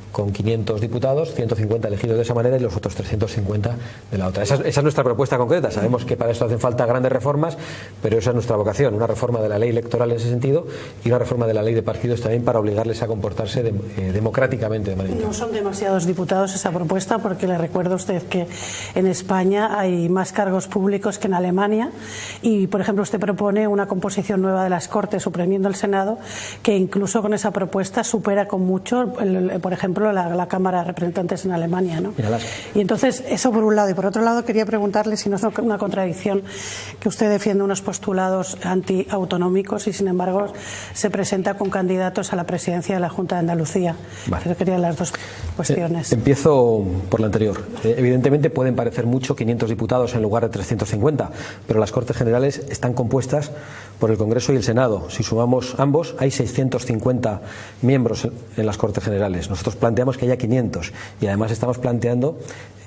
con 500 diputados, 150 elegidos de esa manera y los otros 350 de la otra. Esa es nuestra propuesta concreta. Sabemos que para esto hacen falta grandes reformas, pero esa es nuestra vocación, una reforma de la ley electoral en ese sentido y una reforma de la ley de partidos también para obligarles a comportarse democráticamente. No son demasiados diputados esa propuesta, porque le recuerdo a usted que en España hay más cargos públicos que en Alemania, y por ejemplo usted propone una composición nueva de las Cortes suprimiendo el Senado, que incluso con esa propuesta supera con mucho, por ejemplo, ejemplo, la Cámara de Representantes en Alemania, ¿no? Y entonces, eso por un lado. Y por otro lado, quería preguntarle si no es una contradicción que usted defiende unos postulados antiautonómicos y, sin embargo, se presenta con candidatos a la presidencia de la Junta de Andalucía. Vale. Yo quería las dos cuestiones. Empiezo por la anterior. Evidentemente pueden parecer mucho 500 diputados en lugar de 350, pero las Cortes Generales están compuestas por el Congreso y el Senado. Si sumamos ambos, hay 650 miembros en las Cortes Generales. Nosotros planteamos que haya 500 y además estamos planteando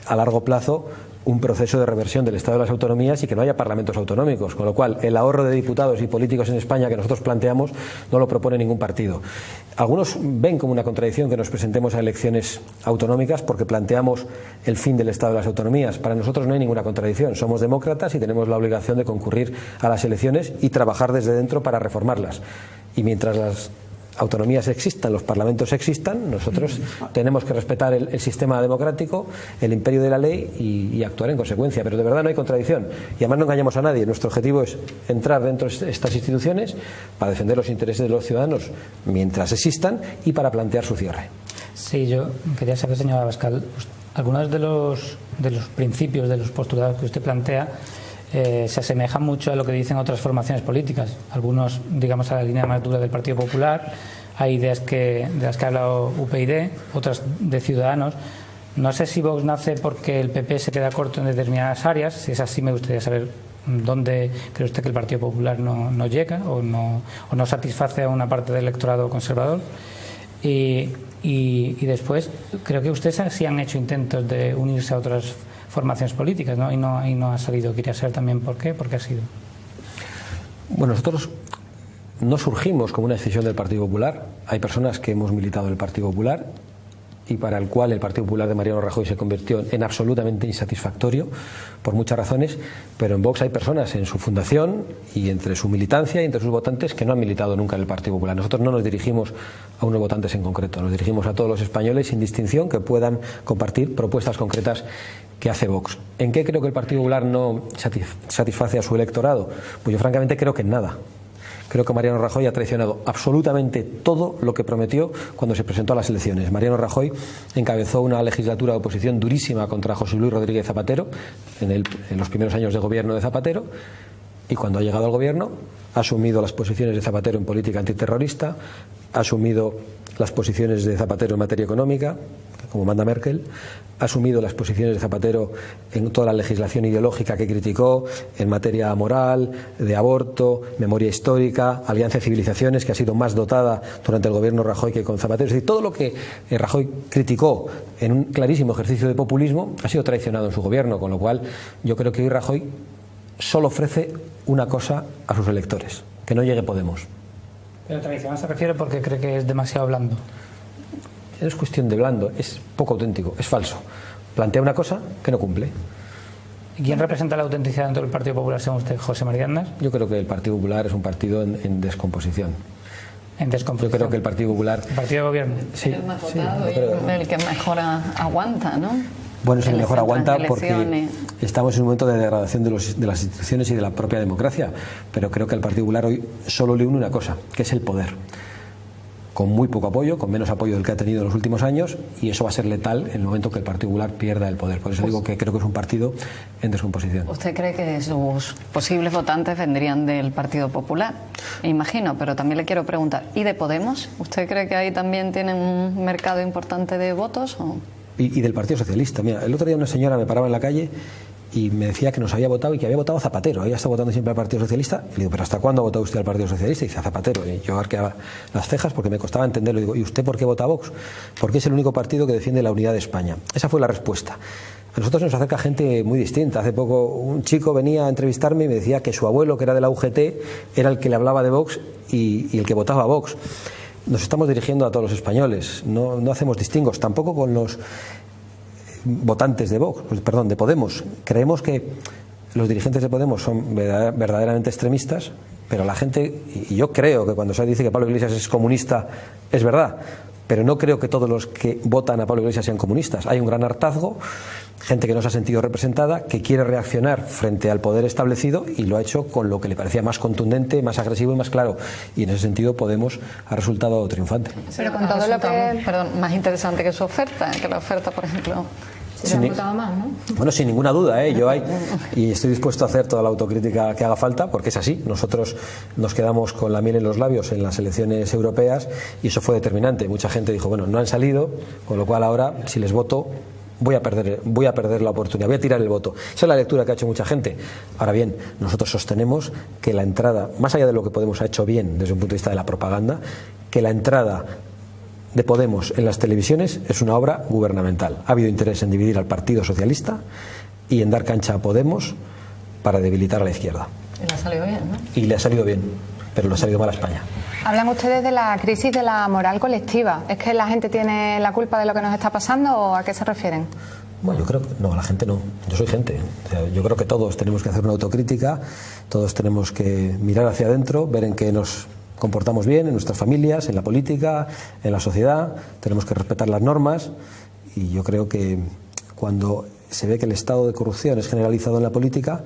a largo plazo un proceso de reversión del Estado de las autonomías y que no haya parlamentos autonómicos, con lo cual el ahorro de diputados y políticos en España que nosotros planteamos no lo propone ningún partido. Algunos ven como una contradicción que nos presentemos a elecciones autonómicas porque planteamos el fin del Estado de las autonomías. Para nosotros no hay ninguna contradicción. Somos demócratas y tenemos la obligación de concurrir a las elecciones y trabajar desde dentro para reformarlas. Y mientras las autonomías existan, los parlamentos existan, nosotros tenemos que respetar el sistema democrático, el imperio de la ley y actuar en consecuencia. Pero de verdad no hay contradicción. Y además no engañamos a nadie. Nuestro objetivo es entrar dentro de estas instituciones para defender los intereses de los ciudadanos mientras existan y para plantear su cierre. Sí, yo quería saber, señor Abascal, algunos de los principios, de los postulados que usted plantea se asemejan mucho a lo que dicen otras formaciones políticas. Algunos, digamos, a la línea más dura del Partido Popular. Hay ideas de las que ha hablado UPyD, otras de Ciudadanos. No sé si Vox nace porque el PP se queda corto en determinadas áreas. Si es así, me gustaría saber dónde cree usted que el Partido Popular no llega o no satisface a una parte del electorado conservador. Y después, creo que ustedes sí han hecho intentos de unirse a otras formaciones políticas, ¿no? Y no ha salido. Quería saber también por qué ha sido. Bueno, nosotros no surgimos como una decisión del Partido Popular. Hay personas que hemos militado en el Partido Popular y para el cual el Partido Popular de Mariano Rajoy se convirtió en absolutamente insatisfactorio por muchas razones, pero en Vox hay personas en su fundación y entre su militancia y entre sus votantes que no han militado nunca en el Partido Popular. Nosotros no nos dirigimos a unos votantes en concreto, nos dirigimos a todos los españoles sin distinción que puedan compartir propuestas concretas que hace Vox. ¿En qué creo que el Partido Popular no satisface a su electorado? Pues yo francamente creo que en nada. Creo que Mariano Rajoy ha traicionado absolutamente todo lo que prometió cuando se presentó a las elecciones. Mariano Rajoy encabezó una legislatura de oposición durísima contra José Luis Rodríguez Zapatero en los primeros años de gobierno de Zapatero, y cuando ha llegado al gobierno ha asumido las posiciones de Zapatero en política antiterrorista, ha asumido las posiciones de Zapatero en materia económica, como manda Merkel, ha asumido las posiciones de Zapatero en toda la legislación ideológica que criticó, en materia moral, de aborto, memoria histórica, alianza de civilizaciones, que ha sido más dotada durante el gobierno Rajoy que con Zapatero. Es decir, todo lo que Rajoy criticó en un clarísimo ejercicio de populismo ha sido traicionado en su gobierno, con lo cual yo creo que hoy Rajoy solo ofrece una cosa a sus electores, que no llegue Podemos. Pero tradicional se refiere porque cree que es demasiado blando. Es cuestión de blando, es poco auténtico, es falso. Plantea una cosa que no cumple. ¿Y quién representa la autenticidad dentro del Partido Popular, según usted, José María Aznar? Yo creo que el Partido Popular es un partido en descomposición. En descomposición. Yo creo que el Partido Popular... ¿El partido de gobierno? Sí, el más votado y el que mejor aguanta, ¿no? Bueno, es el mejor aguanta elecciones. porque estamos en un momento de degradación de las instituciones y de la propia democracia, pero creo que al Partido Popular hoy solo le une una cosa, que es el poder, con muy poco apoyo, con menos apoyo del que ha tenido en los últimos años, y eso va a ser letal en el momento que el Partido Popular pierda el poder. Por eso digo que creo que es un partido en descomposición. ¿Usted cree que sus posibles votantes vendrían del Partido Popular? Imagino, pero también le quiero preguntar, ¿y de Podemos? ¿Usted cree que ahí también tienen un mercado importante de votos? ¿O? Y del Partido Socialista. Mira, el otro día una señora me paraba en la calle y me decía que nos había votado y que había votado a Zapatero. Ella está votando siempre al Partido Socialista. Y le digo, ¿pero hasta cuándo ha votado usted al Partido Socialista? Y dice, a Zapatero. Y yo arqueaba las cejas porque me costaba entenderlo. Y digo, ¿y usted por qué vota a Vox? Porque es el único partido que defiende la unidad de España. Esa fue la respuesta. A nosotros nos acerca gente muy distinta. Hace poco un chico venía a entrevistarme y me decía que su abuelo, que era de la UGT, era el que le hablaba de Vox y el que votaba a Vox. Nos estamos dirigiendo a todos los españoles. No hacemos distingos, tampoco con los votantes de Podemos. Creemos que los dirigentes de Podemos son verdaderamente extremistas, pero la gente, y yo creo que cuando se dice que Pablo Iglesias es comunista, es verdad, pero no creo que todos los que votan a Pablo Iglesias sean comunistas. Hay un gran hartazgo, gente que no se ha sentido representada, que quiere reaccionar frente al poder establecido y lo ha hecho con lo que le parecía más contundente, más agresivo y más claro. Y en ese sentido Podemos ha resultado triunfante. Pero con todo lo que... Perdón, más interesante que su oferta, que la oferta, por ejemplo... Más, ¿no? Bueno, sin ninguna duda, y estoy dispuesto a hacer toda la autocrítica que haga falta, porque es así. Nosotros nos quedamos con la miel en los labios en las elecciones europeas y eso fue determinante. Mucha gente dijo, bueno, no han salido, con lo cual ahora, si les voto, voy a perder la oportunidad, voy a tirar el voto. Esa es la lectura que ha hecho mucha gente. Ahora bien, nosotros sostenemos que la entrada, más allá de lo que Podemos ha hecho bien desde un punto de vista de la propaganda, que la entrada de Podemos en las televisiones es una obra gubernamental. Ha habido interés en dividir al Partido Socialista y en dar cancha a Podemos para debilitar a la izquierda. Y le ha salido bien, ¿no? Y le ha salido bien, pero le ha salido mal a España. Hablan ustedes de la crisis de la moral colectiva. ¿Es que la gente tiene la culpa de lo que nos está pasando o a qué se refieren? Bueno, yo creo que no, la gente no. Yo soy gente. O sea, yo creo que todos tenemos que hacer una autocrítica, todos tenemos que mirar hacia adentro, ver en qué nos comportamos bien en nuestras familias, en la política, en la sociedad. Tenemos que respetar las normas y yo creo que cuando se ve que el estado de corrupción es generalizado en la política,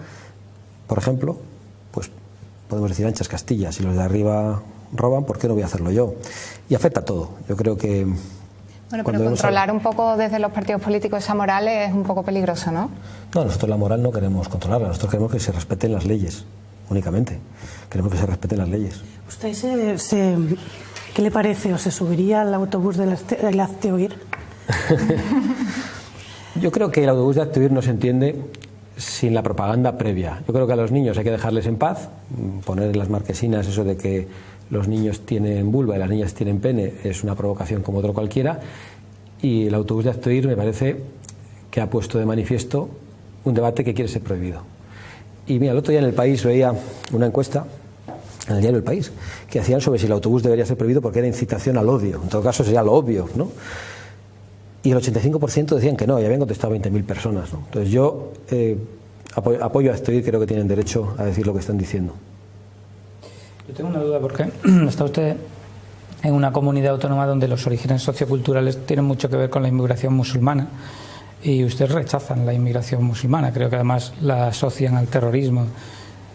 por ejemplo, pues podemos decir anchas Castillas, si los de arriba roban, ¿por qué no voy a hacerlo yo? Y afecta a todo. Yo creo que... Bueno, pero controlar un poco desde los partidos políticos esa moral es un poco peligroso, ¿no? No, nosotros la moral no queremos controlarla, nosotros queremos que se respeten las leyes, únicamente. Queremos que se respeten las leyes. ¿Usted qué le parece? ¿O se subiría al autobús del Hazte-Oír? Yo creo que el autobús de Hazte-Oír no se entiende sin la propaganda previa. Yo creo que a los niños hay que dejarles en paz, poner en las marquesinas eso de que los niños tienen vulva y las niñas tienen pene es una provocación como otro cualquiera, y el autobús de Hazte-Oír me parece que ha puesto de manifiesto un debate que quiere ser prohibido. Y mira, el otro día en El País veía una encuesta, en el diario El País, que hacían sobre si el autobús debería ser prohibido porque era incitación al odio. En todo caso sería lo obvio, ¿no? Y el 85% decían que no, y habían contestado 20.000 personas, ¿no? Entonces yo apoyo a Hazte-Oír, creo que tienen derecho a decir lo que están diciendo. Yo tengo una duda porque está usted en una comunidad autónoma donde los orígenes socioculturales tienen mucho que ver con la inmigración musulmana y ustedes rechazan la inmigración musulmana, creo que además la asocian al terrorismo.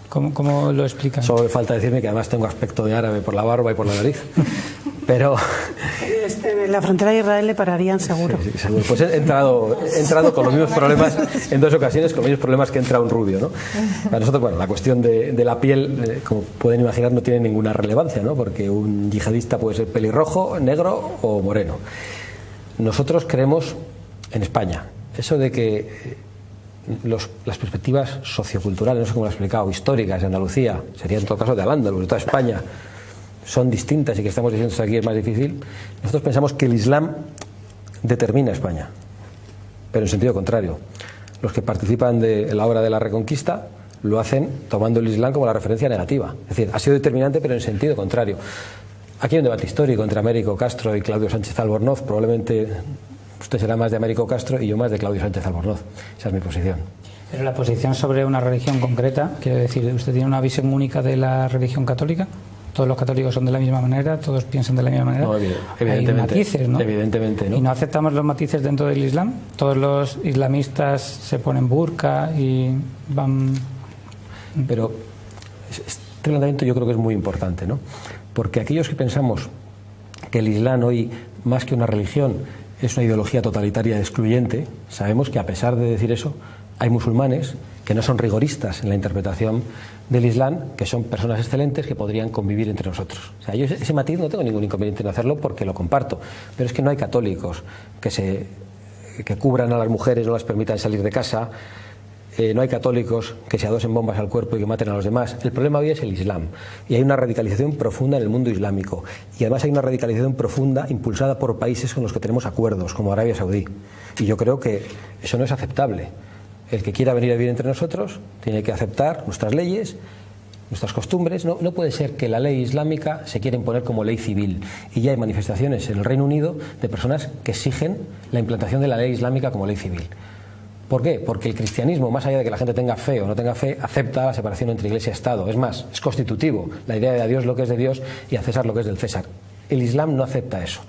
¿Cómo lo explican? Solo le falta decirme que además tengo aspecto de árabe por la barba y por la nariz, pero... En la frontera de Israel le pararían seguro. Sí, seguro. Pues he entrado con los mismos problemas en 2 ocasiones, con los mismos problemas que entra un rubio, ¿no? Para nosotros, bueno, la cuestión de la piel, como pueden imaginar, no tiene ninguna relevancia, ¿no? Porque un yihadista puede ser pelirrojo, negro o moreno. Nosotros creemos en España eso de que las perspectivas socioculturales, no sé cómo lo he explicado, históricas de Andalucía, sería en todo caso de Al-Ándalus, de toda España, son distintas y que estamos diciendo esto aquí es más difícil. Nosotros pensamos que el Islam determina España, pero en sentido contrario. Los que participan de la obra de la Reconquista lo hacen tomando el Islam como la referencia negativa. Es decir, ha sido determinante, pero en sentido contrario. Aquí hay un debate histórico entre Américo Castro y Claudio Sánchez Albornoz. Probablemente usted será más de Américo Castro y yo más de Claudio Sánchez Albornoz. Esa es mi posición. Pero la posición sobre una religión concreta, quiero decir, ¿usted tiene una visión única de la religión católica? ¿Todos los católicos son de la misma manera? ¿Todos piensan de la misma manera? No, evidentemente. Hay matices, ¿no? Evidentemente, ¿no? ¿Y no aceptamos los matices dentro del Islam? ¿Todos los islamistas se ponen burka y van...? Pero este planteamiento yo creo que es muy importante, ¿no? Porque aquellos que pensamos que el Islam hoy, más que una religión, es una ideología totalitaria y excluyente, sabemos que a pesar de decir eso, hay musulmanes que no son rigoristas en la interpretación del Islam, que son personas excelentes que podrían convivir entre nosotros. O sea, yo ese matiz no tengo ningún inconveniente en hacerlo porque lo comparto, pero es que no hay católicos que cubran a las mujeres, no las permitan salir de casa, no hay católicos que se adosen bombas al cuerpo y que maten a los demás. El problema hoy es el Islam y hay una radicalización profunda en el mundo islámico y además hay una radicalización profunda impulsada por países con los que tenemos acuerdos, como Arabia Saudí, y yo creo que eso no es aceptable. El que quiera venir a vivir entre nosotros tiene que aceptar nuestras leyes, nuestras costumbres. No puede ser que la ley islámica se quiera imponer como ley civil. Y ya hay manifestaciones en el Reino Unido de personas que exigen la implantación de la ley islámica como ley civil. ¿Por qué? Porque el cristianismo, más allá de que la gente tenga fe o no tenga fe, acepta la separación entre Iglesia y Estado. Es más, es constitutivo. La idea de a Dios lo que es de Dios y a César lo que es del César. El Islam no acepta eso.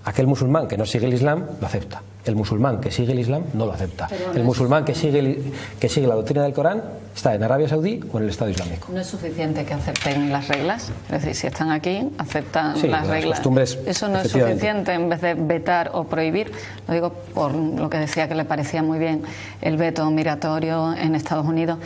Aquel musulmán que no sigue el Islam lo acepta. El musulmán que sigue el Islam no lo acepta. El musulmán que sigue la doctrina del Corán está en Arabia Saudí o en el Estado Islámico. ¿No es suficiente que acepten las reglas? Es decir, si están aquí, aceptan las reglas. Costumbres, eso no es suficiente en vez de vetar o prohibir. Lo digo por lo que decía que le parecía muy bien el veto migratorio en Estados Unidos.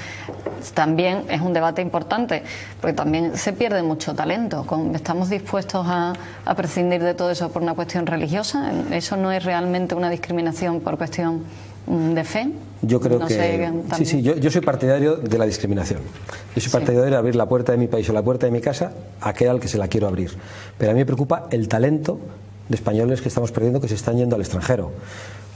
También es un debate importante, porque también se pierde mucho talento. ¿Estamos dispuestos a prescindir de todo eso por una cuestión religiosa? ¿Eso no es realmente una discriminación por cuestión de fe? Yo creo yo soy partidario de la discriminación. Yo soy partidario de abrir la puerta de mi país o la puerta de mi casa a aquel al que se la quiero abrir. Pero a mí me preocupa el talento de españoles que estamos perdiendo, que se están yendo al extranjero.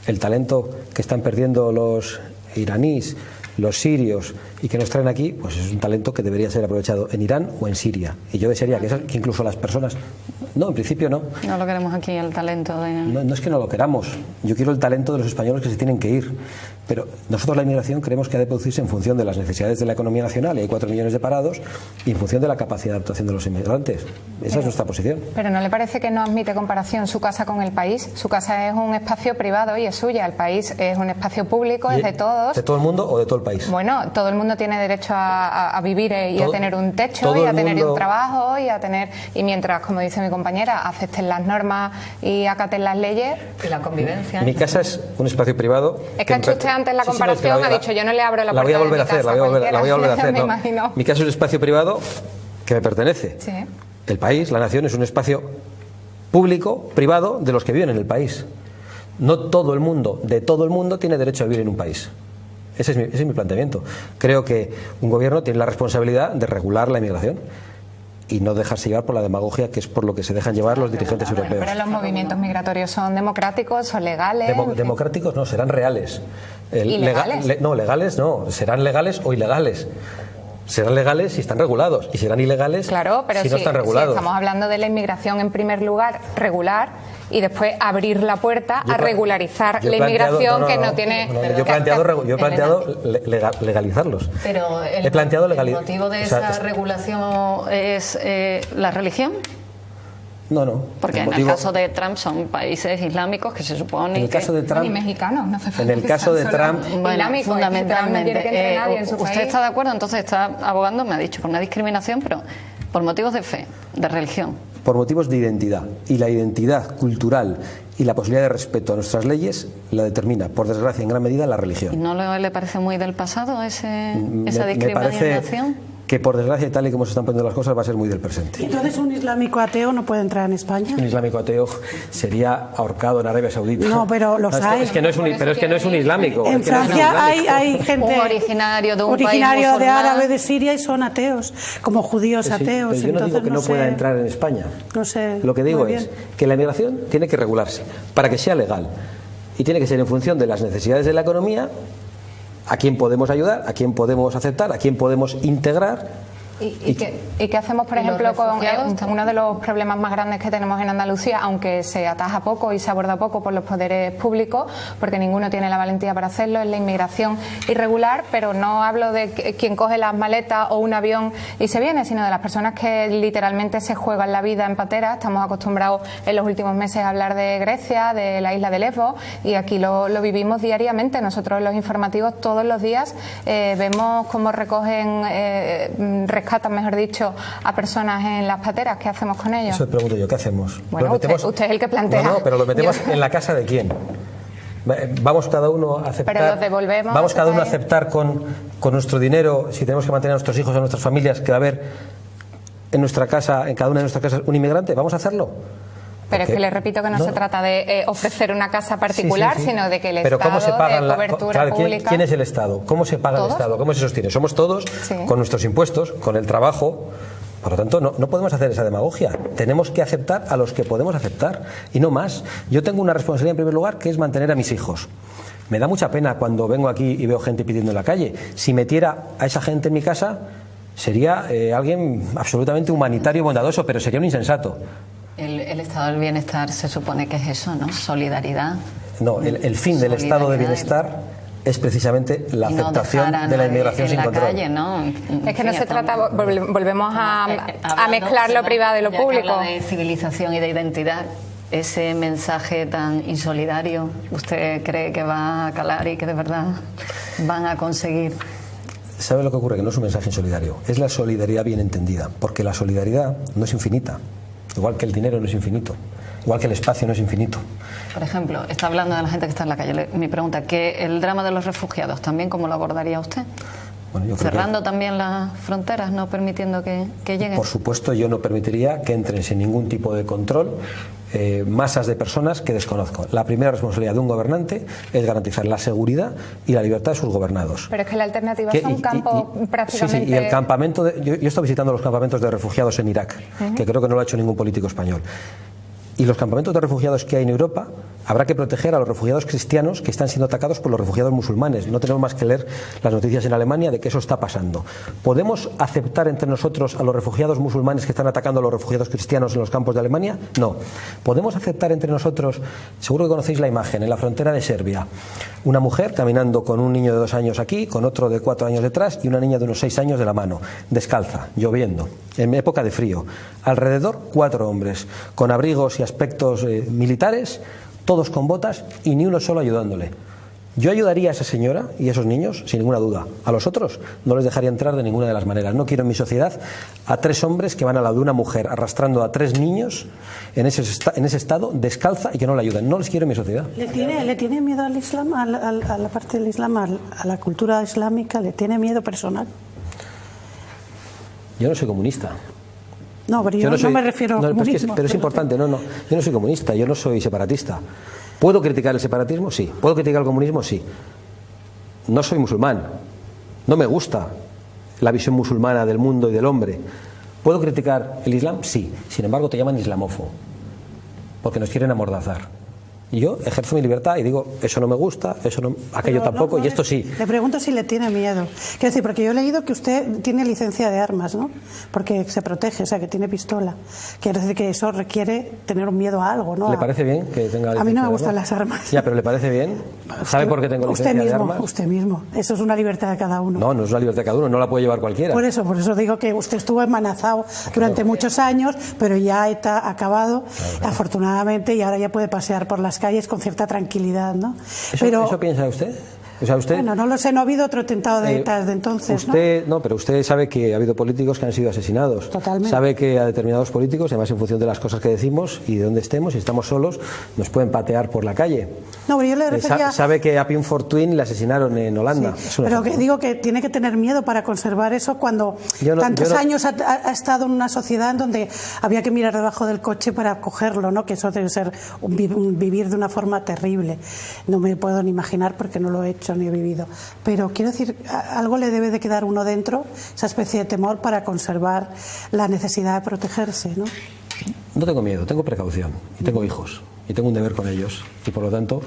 El talento que están perdiendo los iraníes, los sirios y que nos traen aquí, pues es un talento que debería ser aprovechado en Irán o en Siria. Y yo desearía que incluso las personas... No, en principio no. No lo queremos aquí, el talento de... No es que no lo queramos. Yo quiero el talento de los españoles que se tienen que ir. Pero nosotros la inmigración creemos que ha de producirse en función de las necesidades de la economía nacional, y hay 4 millones de parados, y en función de la capacidad de adaptación de los inmigrantes. Esa es nuestra posición. Pero ¿no le parece que no admite comparación su casa con el país? Su casa es un espacio privado y es suya. El país es un espacio público, es de todos. ¿De todo el mundo o de todo el país? Bueno, todo el mundo tiene derecho a vivir y a tener un techo y a tener un trabajo y a tener... Y mientras, como dice mi compañera, acepten las normas y acaten las leyes... Y la convivencia. Mi casa es un espacio privado... Es que ha hecho usted antes la comparación, ha dicho, yo no le abro la puerta de mi casa. La voy a volver a hacer, me imagino. Mi casa es un espacio privado que me pertenece. Sí. El país, la nación, es un espacio público, privado, de los que viven en el país. No todo el mundo, de todo el mundo, tiene derecho a vivir en un país. Ese es mi planteamiento. Creo que un gobierno tiene la responsabilidad de regular la inmigración y no dejarse llevar por la demagogia, que es por lo que se dejan llevar los dirigentes europeos. Pero los movimientos migratorios son democráticos, son legales... Democráticos no, serán reales. ¿Ilegales? Legales no, serán legales o ilegales. Serán legales si están regulados y serán ilegales si no están regulados. Si estamos hablando de la inmigración, en primer lugar, regular, y después abrir la puerta a regularizar la inmigración que no tiene... Yo he planteado legalizarlos. Pero el motivo de esa regulación es la religión. No. Porque en el caso de Trump son países islámicos que se supone en el caso de Trump, ni mexicanos, no hace falta. En el caso de Trump, fundamentalmente, ¿usted está de acuerdo? Entonces está abogando, me ha dicho, por una discriminación, pero por motivos de fe, de religión. Por motivos de identidad. Y la identidad cultural y la posibilidad de respeto a nuestras leyes la determina, por desgracia, en gran medida la religión. ¿Y no le parece muy del pasado esa discriminación? Me parece que, por desgracia, tal y como se están poniendo las cosas, va a ser muy del presente. Entonces, ¿un islámico ateo no puede entrar en España? Un islámico ateo sería ahorcado en Arabia Saudita. No, pero los hay. Es que no es un islámico. En Francia hay gente originario de un país de árabe, de Siria, y son ateos, como judíos ateos. Pero yo no digo que no pueda entrar en España. No sé. Lo que digo es que la inmigración tiene que regularse para que sea legal. Y tiene que ser en función de las necesidades de la economía, a quién podemos ayudar, a quién podemos aceptar, a quién podemos integrar. ¿Y qué hacemos, por ejemplo, con uno de los problemas más grandes que tenemos en Andalucía, aunque se ataja poco y se aborda poco por los poderes públicos, porque ninguno tiene la valentía para hacerlo, es la inmigración irregular? Pero no hablo de quien coge las maletas o un avión y se viene, sino de las personas que literalmente se juegan la vida en patera. Estamos acostumbrados en los últimos meses a hablar de Grecia, de la isla de Lesbos, y aquí lo vivimos diariamente. Nosotros en los informativos todos los días vemos cómo rescatan, mejor dicho, a personas en las pateras. ¿Qué hacemos con ellos? Eso te pregunto yo, ¿qué hacemos? Bueno, usted es el que plantea. No, pero lo metemos en la casa de quién. Vamos cada uno a aceptar. Pero los devolvemos. Vamos cada uno a aceptar con nuestro dinero, si tenemos que mantener a nuestros hijos, a nuestras familias, que va a haber en nuestra casa, en cada una de nuestras casas, un inmigrante. ¿Vamos a hacerlo? Pero es que le repito que no se trata de ofrecer una casa particular, sino de que el Estado, ¿cómo se paga de cobertura pública... ¿Quién es el Estado? ¿Cómo se paga el Estado? ¿Cómo se sostiene? Somos todos, con nuestros impuestos, con el trabajo. Por lo tanto, no podemos hacer esa demagogia. Tenemos que aceptar a los que podemos aceptar, y no más. Yo tengo una responsabilidad, en primer lugar, que es mantener a mis hijos. Me da mucha pena cuando vengo aquí y veo gente pidiendo en la calle. Si metiera a esa gente en mi casa, sería alguien absolutamente humanitario y bondadoso, pero sería un insensato. El estado del bienestar se supone que es eso, ¿no? Solidaridad. No, el fin del estado de bienestar es precisamente la aceptación de la inmigración sin control. Calle, ¿no? Es que no se trata, volvemos a mezclar lo privado y lo público. Habla de civilización y de identidad. ese mensaje tan insolidario, ¿usted cree que va a calar y que de verdad van a conseguir? ¿Sabe lo que ocurre? Que no es un mensaje insolidario, es la solidaridad bien entendida, porque la solidaridad no es infinita, igual que el dinero no es infinito, igual que el espacio no es infinito. Por ejemplo, está hablando de la gente que está en la calle. Mi pregunta, ¿que el drama de los refugiados también cómo lo abordaría usted? Bueno, yo creo cerrando también las fronteras, no permitiendo que lleguen. Por supuesto, yo no permitiría que entren sin ningún tipo de control masas de personas que desconozco. La primera responsabilidad de un gobernante es garantizar la seguridad y la libertad de sus gobernados. Pero es que la alternativa es un campo prácticamente... Sí, y el campamento... yo he estado visitando los campamentos de refugiados en Irak, que creo que no lo ha hecho ningún político español. Y los campamentos de refugiados que hay en Europa, habrá que proteger a los refugiados cristianos que están siendo atacados por los refugiados musulmanes. No tenemos más que leer las noticias en Alemania de que eso está pasando. ¿Podemos aceptar entre nosotros a los refugiados musulmanes que están atacando a los refugiados cristianos en los campos de Alemania? No. ¿Podemos aceptar entre nosotros, seguro que conocéis la imagen, en la frontera de Serbia, una mujer caminando con un niño de 2 años aquí, con otro de 4 años detrás y una niña de unos 6 años de la mano, descalza, lloviendo, en época de frío? Alrededor 4 hombres, con abrigos y aspectos militares, todos con botas y ni uno solo ayudándole. Yo ayudaría a esa señora y a esos niños, sin ninguna duda. A los otros no les dejaría entrar de ninguna de las maneras. No quiero en mi sociedad a 3 hombres que van al lado de una mujer arrastrando a 3 niños en ese estado, descalza, y que no le ayuden. No les quiero en mi sociedad. ¿Le tiene miedo al Islam, a la parte del Islam, a la cultura islámica? ¿Le tiene miedo personal? Yo no soy comunista. No, pero yo no me refiero al comunismo. Pero es importante, yo no soy comunista, yo no soy separatista. ¿Puedo criticar el separatismo? Sí. ¿Puedo criticar el comunismo? Sí. No soy musulmán, no me gusta la visión musulmana del mundo y del hombre. ¿Puedo criticar el Islam? Sí. Sin embargo, te llaman islamófobo, porque nos quieren amordazar. Y yo ejerzo mi libertad y digo, eso no me gusta, eso no, aquello pero tampoco, y esto sí. Le pregunto si le tiene miedo. Quiero decir, porque yo he leído que usted tiene licencia de armas, ¿no? Porque se protege, o sea, que tiene pistola. Quiero decir que eso requiere tener un miedo a algo, ¿no? ¿Le parece bien que tenga licencia? A mí no me gustan las armas. Ya, pero ¿le parece bien? ¿Sabe por qué tengo licencia de armas? Usted mismo. Eso es una libertad de cada uno. No, no es una libertad de cada uno, no la puede llevar cualquiera. Por eso digo que usted estuvo amenazado durante muchos años, pero ya está acabado, afortunadamente, y ahora ya puede pasear por las calles con cierta tranquilidad, ¿no? ¿Eso piensa usted? O sea, usted, bueno, no lo sé, no ha habido otro atentado de ETA desde entonces, ¿no? Pero usted sabe que ha habido políticos que han sido asesinados. Totalmente. Sabe que a determinados políticos, además en función de las cosas que decimos y de dónde estemos, si estamos solos, nos pueden patear por la calle. No, pero yo le refería... Sabe que a Pim Fortuyn le asesinaron en Holanda. Sí, pero que digo que tiene que tener miedo para conservar eso cuando tantos años ha estado en una sociedad en donde había que mirar debajo del coche para cogerlo, ¿no? Que eso debe ser un vivir de una forma terrible. No me puedo ni imaginar porque no lo he hecho ni he vivido. Pero quiero decir, algo le debe de quedar uno dentro, esa especie de temor para conservar la necesidad de protegerse, ¿no? No tengo miedo, tengo precaución y tengo hijos y tengo un deber con ellos y por lo tanto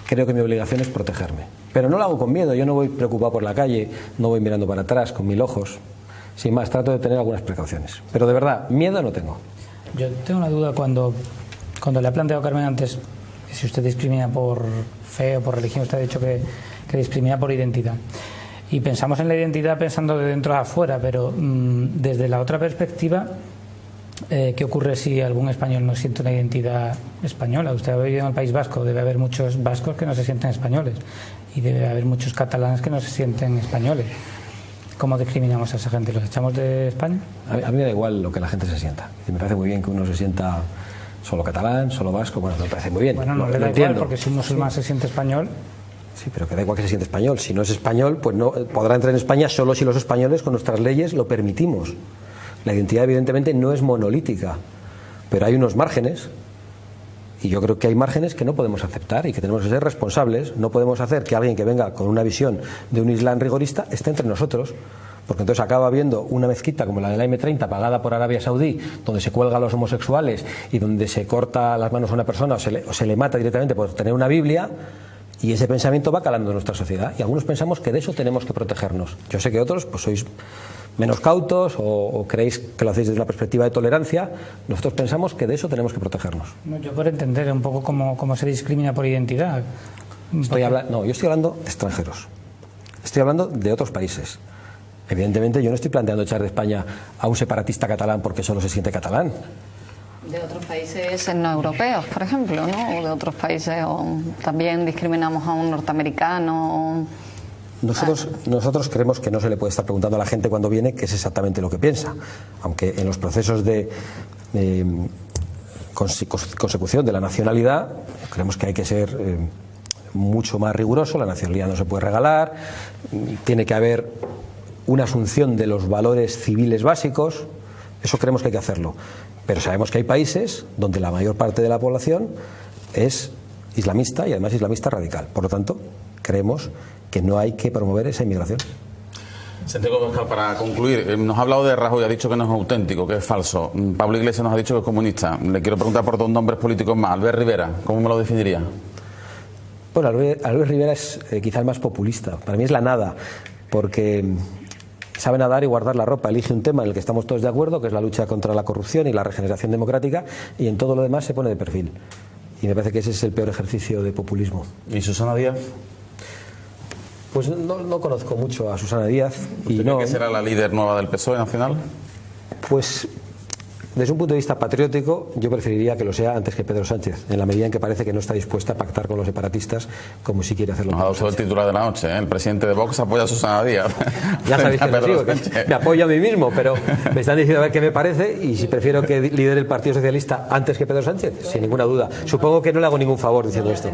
creo que mi obligación es protegerme. Pero no lo hago con miedo, yo no voy preocupado por la calle, no voy mirando para atrás con 1000 ojos. Sin más, trato de tener algunas precauciones. Pero de verdad, miedo no tengo. Yo tengo una duda cuando le ha planteado Carmen antes si usted discrimina por fe o por religión, usted ha dicho que discrimina por identidad. Y pensamos en la identidad pensando de dentro a afuera, pero desde la otra perspectiva, ¿qué ocurre si algún español no siente una identidad española? Usted ha vivido en el País Vasco, debe haber muchos vascos que no se sienten españoles y debe haber muchos catalanes que no se sienten españoles. ¿Cómo discriminamos a esa gente? ¿Los echamos de España? A mí me da igual lo que la gente se sienta. Y me parece muy bien que uno se sienta solo catalán, solo vasco, bueno, me parece muy bien. Bueno, no le da igual, porque si un musulmán se siente español... Sí, pero que da igual que se siente español. Si no es español, pues no podrá entrar en España solo si los españoles con nuestras leyes lo permitimos. La identidad evidentemente no es monolítica, pero hay unos márgenes y yo creo que hay márgenes que no podemos aceptar y que tenemos que ser responsables. No podemos hacer que alguien que venga con una visión de un Islam rigorista esté entre nosotros, porque entonces acaba habiendo una mezquita como la de la M30 pagada por Arabia Saudí, donde se cuelga a los homosexuales y donde se corta las manos a una persona o se le mata directamente por tener una Biblia. Y ese pensamiento va calando en nuestra sociedad y algunos pensamos que de eso tenemos que protegernos. Yo sé que otros pues sois menos cautos o creéis que lo hacéis desde una perspectiva de tolerancia. Nosotros pensamos que de eso tenemos que protegernos. No, yo por entender un poco cómo se discrimina por identidad. Yo estoy hablando de extranjeros. Estoy hablando de otros países. Evidentemente yo no estoy planteando echar de España a un separatista catalán porque solo se siente catalán. De otros países no europeos, por ejemplo, ¿no? O de otros países, o también discriminamos a un norteamericano. Nosotros creemos que no se le puede estar preguntando a la gente cuando viene qué es exactamente lo que piensa, aunque en los procesos de consecución de la nacionalidad creemos que hay que ser mucho más riguroso. La nacionalidad no se puede regalar, tiene que haber una asunción de los valores civiles básicos, eso creemos que hay que hacerlo, pero sabemos que hay países donde la mayor parte de la población es islamista y además islamista radical, por lo tanto creemos que no hay que promover esa inmigración. Santiago Abascal, para concluir, nos ha hablado de Rajoy, ha dicho que no es auténtico, que es falso. Pablo Iglesias nos ha dicho que es comunista. Le quiero preguntar por dos nombres políticos más. Albert Rivera, ¿cómo me lo definiría? Bueno, Albert Rivera es quizá el más populista. Para mí es la nada, porque sabe nadar y guardar la ropa. Elige un tema en el que estamos todos de acuerdo, que es la lucha contra la corrupción y la regeneración democrática, y en todo lo demás se pone de perfil. Y me parece que ese es el peor ejercicio de populismo. ¿Y Susana Díaz? Pues no conozco mucho a Susana Díaz. ¿Usted cree que será la líder nueva del PSOE nacional? Pues desde un punto de vista patriótico yo preferiría que lo sea antes que Pedro Sánchez, en la medida en que parece que no está dispuesta a pactar con los separatistas como si quiere hacerlo. Nos ha dado el titular de la noche, ¿eh? El presidente de Vox apoya a Susana Díaz. Ya sabéis que lo digo, que me apoyo a mí mismo, pero me están diciendo a ver qué me parece y si prefiero que lidere el Partido Socialista antes que Pedro Sánchez, sin ninguna duda. Supongo que no le hago ningún favor diciendo esto.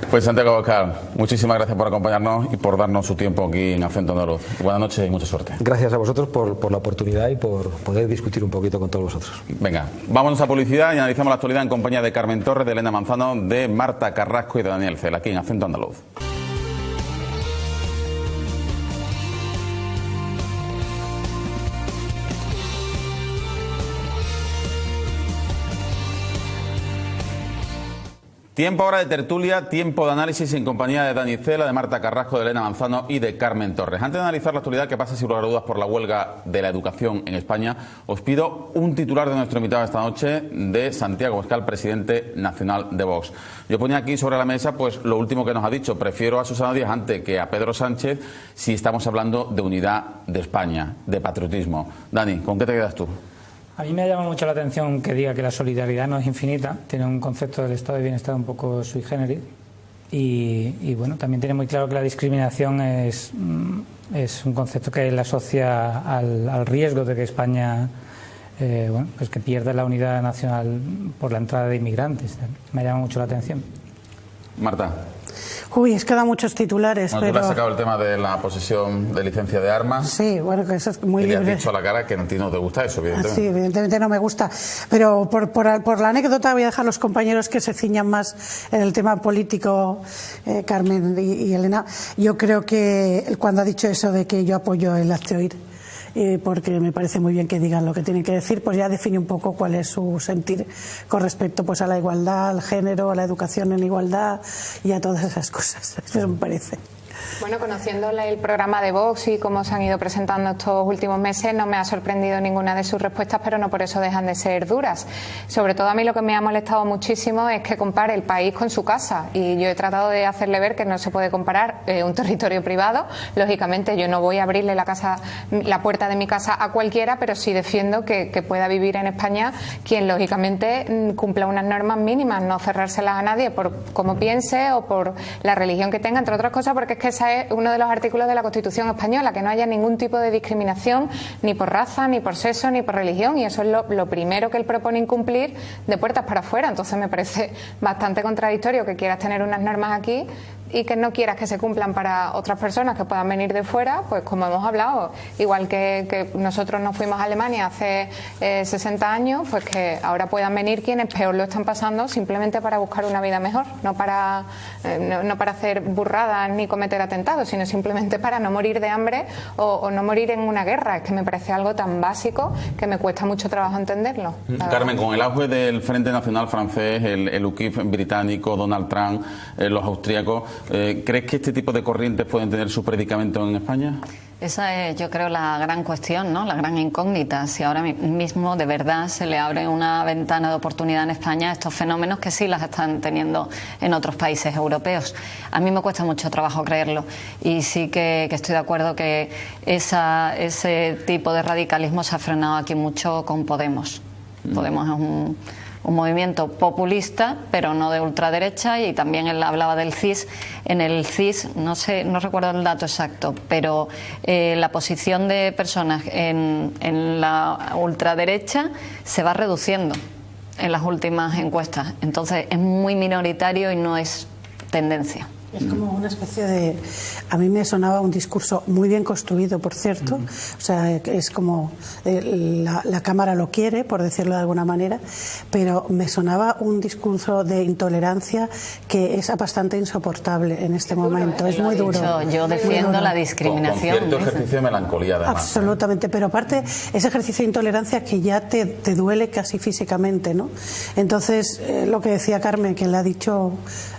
Pues Santiago Abascal, muchísimas gracias por acompañarnos y por darnos su tiempo aquí en Acento Andaluz. Buenas noches y mucha suerte. Gracias a vosotros por la oportunidad y por poder discutir un poquito con todos vosotros. Venga, vámonos a publicidad y analizamos la actualidad en compañía de Carmen Torres, de Elena Manzano, de Marta Carrasco y de Daniel Cel, aquí en Acento Andaluz. Tiempo ahora de tertulia, tiempo de análisis en compañía de Dani Cela, de Marta Carrasco, de Elena Manzano y de Carmen Torres. Antes de analizar la actualidad que pasa sin lugar a dudas por la huelga de la educación en España, os pido un titular de nuestro invitado esta noche, de Santiago Abascal, presidente nacional de Vox. Yo ponía aquí sobre la mesa pues lo último que nos ha dicho. Prefiero a Susana Díaz antes que a Pedro Sánchez si estamos hablando de unidad de España, de patriotismo. Dani, ¿con qué te quedas tú? A mí me ha llamado mucho la atención que diga que la solidaridad no es infinita, tiene un concepto del estado de bienestar un poco sui generis y bueno, también tiene muy claro que la discriminación es un concepto que él asocia al riesgo de que España pues que pierda la unidad nacional por la entrada de inmigrantes. Me ha llamado mucho la atención. Marta. Uy, es que da muchos titulares. Bueno, pero... tú le has sacado el tema de la posesión de licencia de armas. Sí, bueno, que eso es muy libre. Y le libre. has dicho a la cara que a ti no te gusta eso, evidentemente. Sí, evidentemente no me gusta. Pero por la anécdota voy a dejar a los compañeros que se ciñan más en el tema político, Carmen y Elena. Yo creo que cuando ha dicho eso de que yo apoyo el hazte oír, porque me parece muy bien que digan lo que tienen que decir, pues ya define un poco cuál es su sentir con respecto pues a la igualdad, al género, a la educación en igualdad y a todas esas cosas. Eso me parece. Bueno, conociendo el programa de Vox y cómo se han ido presentando estos últimos meses, no me ha sorprendido ninguna de sus respuestas, pero no por eso dejan de ser duras. Sobre todo a mí lo que me ha molestado muchísimo es que compare el país con su casa, y yo he tratado de hacerle ver que no se puede comparar un territorio privado. Lógicamente yo no voy a abrirle la puerta de mi casa a cualquiera, pero sí defiendo que pueda vivir en España quien lógicamente cumpla unas normas mínimas, no cerrárselas a nadie por cómo piense o por la religión que tenga, entre otras cosas, porque es que ese es uno de los artículos de la Constitución española, que no haya ningún tipo de discriminación ni por raza, ni por sexo, ni por religión, y eso es lo primero que él propone incumplir de puertas para afuera. Entonces me parece bastante contradictorio que quieras tener unas normas aquí y que no quieras que se cumplan para otras personas que puedan venir de fuera, pues como hemos hablado, igual que nosotros nos fuimos a Alemania hace 60 años, pues que ahora puedan venir quienes peor lo están pasando simplemente para buscar una vida mejor, no para hacer burradas ni cometer atentados, sino simplemente para no morir de hambre o no morir en una guerra. Es que me parece algo tan básico que me cuesta mucho trabajo entenderlo. Carmen, con el auge del Frente Nacional francés, el UKIP británico, Donald Trump, los austríacos, ¿crees que este tipo de corrientes pueden tener su predicamento en España? Esa es, yo creo, la gran cuestión, ¿no? La gran incógnita. Si ahora mismo de verdad se le abre una ventana de oportunidad en España a estos fenómenos que sí las están teniendo en otros países europeos. A mí me cuesta mucho trabajo creerlo y sí que estoy de acuerdo que ese tipo de radicalismo se ha frenado aquí mucho con Podemos. Podemos es un movimiento populista, pero no de ultraderecha, y también él hablaba del CIS. En el CIS, no recuerdo el dato exacto, pero la posición de personas en la ultraderecha se va reduciendo en las últimas encuestas. Entonces es muy minoritario y no es tendencia. Es como una especie de... A mí me sonaba un discurso muy bien construido, por cierto. O sea, es como... la Cámara lo quiere, por decirlo de alguna manera, pero me sonaba un discurso de intolerancia que es bastante insoportable en este momento. Es muy duro. Yo defiendo la discriminación. Con cierto ejercicio de melancolía, además. Absolutamente, pero aparte, ese ejercicio de intolerancia que ya te duele casi físicamente, ¿no? Entonces, lo que decía Carmen, que le ha dicho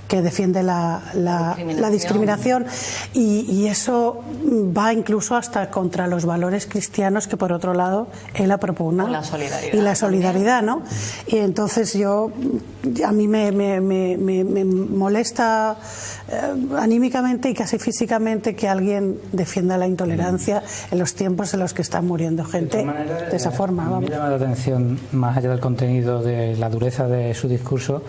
que defiende la discriminación y eso va incluso hasta contra los valores cristianos que por otro lado él propugna, y la solidaridad, ¿no? Y entonces a mí me molesta anímicamente y casi físicamente que alguien defienda la intolerancia en los tiempos en los que está muriendo gente de esa forma. Me llama la atención, más allá del contenido, de la dureza de su discurso.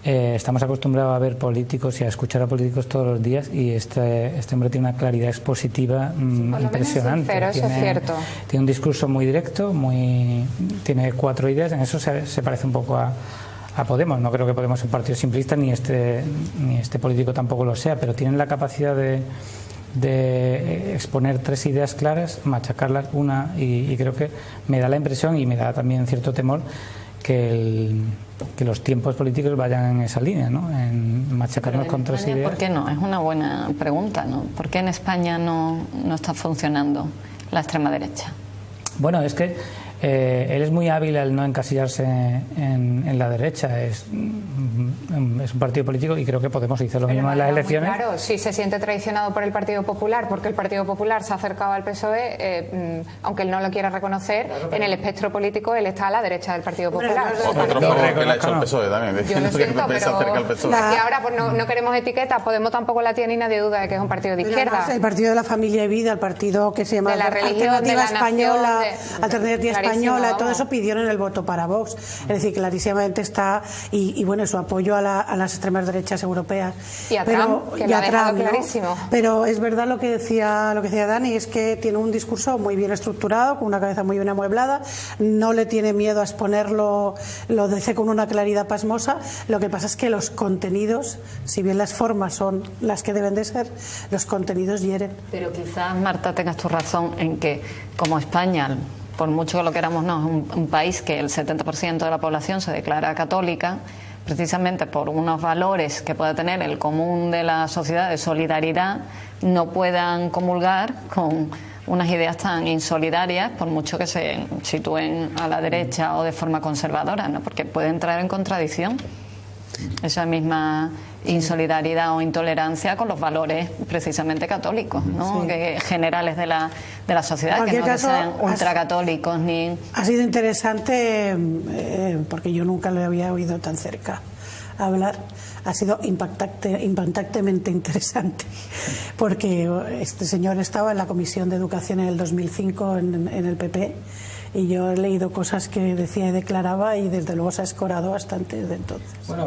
Estamos acostumbrados a ver políticos y a escuchar a políticos todos los días, y este hombre tiene una claridad expositiva impresionante. Pero eso es cierto. Tiene un discurso muy directo, tiene 4 ideas. En eso se parece un poco a Podemos. No creo que Podemos sea un partido simplista, ni este político tampoco lo sea, pero tienen la capacidad de exponer 3 ideas claras, machacarlas una, y creo que me da la impresión, y me da también cierto temor, que los tiempos políticos vayan en esa línea, ¿no? En machacarnos con 3 ideas. ¿Por qué no? Es una buena pregunta, ¿no? ¿Por qué en España no está funcionando la extrema derecha? Bueno, es que él es muy hábil al no encasillarse en la derecha. Es un partido político, y creo que Podemos hizo lo mismo en las elecciones. Claro, si se siente traicionado por el Partido Popular, porque el Partido Popular se ha acercado al PSOE, aunque él no lo quiera reconocer, claro, en el espectro político él está a la derecha del Partido Popular. Otro juego que le ha hecho el PSOE también. Yo lo siento, pero y ahora pues no queremos etiquetas. Podemos tampoco la tiene y nadie duda de que es un partido de izquierda. El Partido de la Familia y Vida, el partido que se llama de la religión, Alternativa de la Española, nación, Alternativa Española, todo eso pidieron el voto para Vox. Es decir, clarísimamente está, y bueno, su apoyo a las extremas derechas europeas. Y a Trump, que lo ha dejado clarísimo. Pero es verdad lo que decía Dani, es que tiene un discurso muy bien estructurado, con una cabeza muy bien amueblada, no le tiene miedo a exponerlo, lo dice con una claridad pasmosa. Lo que pasa es que los contenidos, si bien las formas son las que deben de ser, los contenidos hieren. Pero quizás, Marta, tengas tu razón en que, como España, por mucho que lo queramos, no, es un país que el 70% de la población se declara católica, precisamente por unos valores que pueda tener el común de la sociedad de solidaridad, no puedan comulgar con unas ideas tan insolidarias, por mucho que se sitúen a la derecha o de forma conservadora, ¿no? Porque puede entrar en contradicción esa misma insolidaridad o intolerancia con los valores precisamente católicos, ¿no? Sí. Generales de la sociedad, que no caso, sean ultracatólicos ni... Ha sido interesante, porque yo nunca lo había oído tan cerca hablar. Ha sido impactantemente interesante, porque este señor estaba en la Comisión de Educación en el 2005 en el PP, y yo he leído cosas que decía y declaraba, y desde luego se ha escorado bastante desde entonces. Bueno,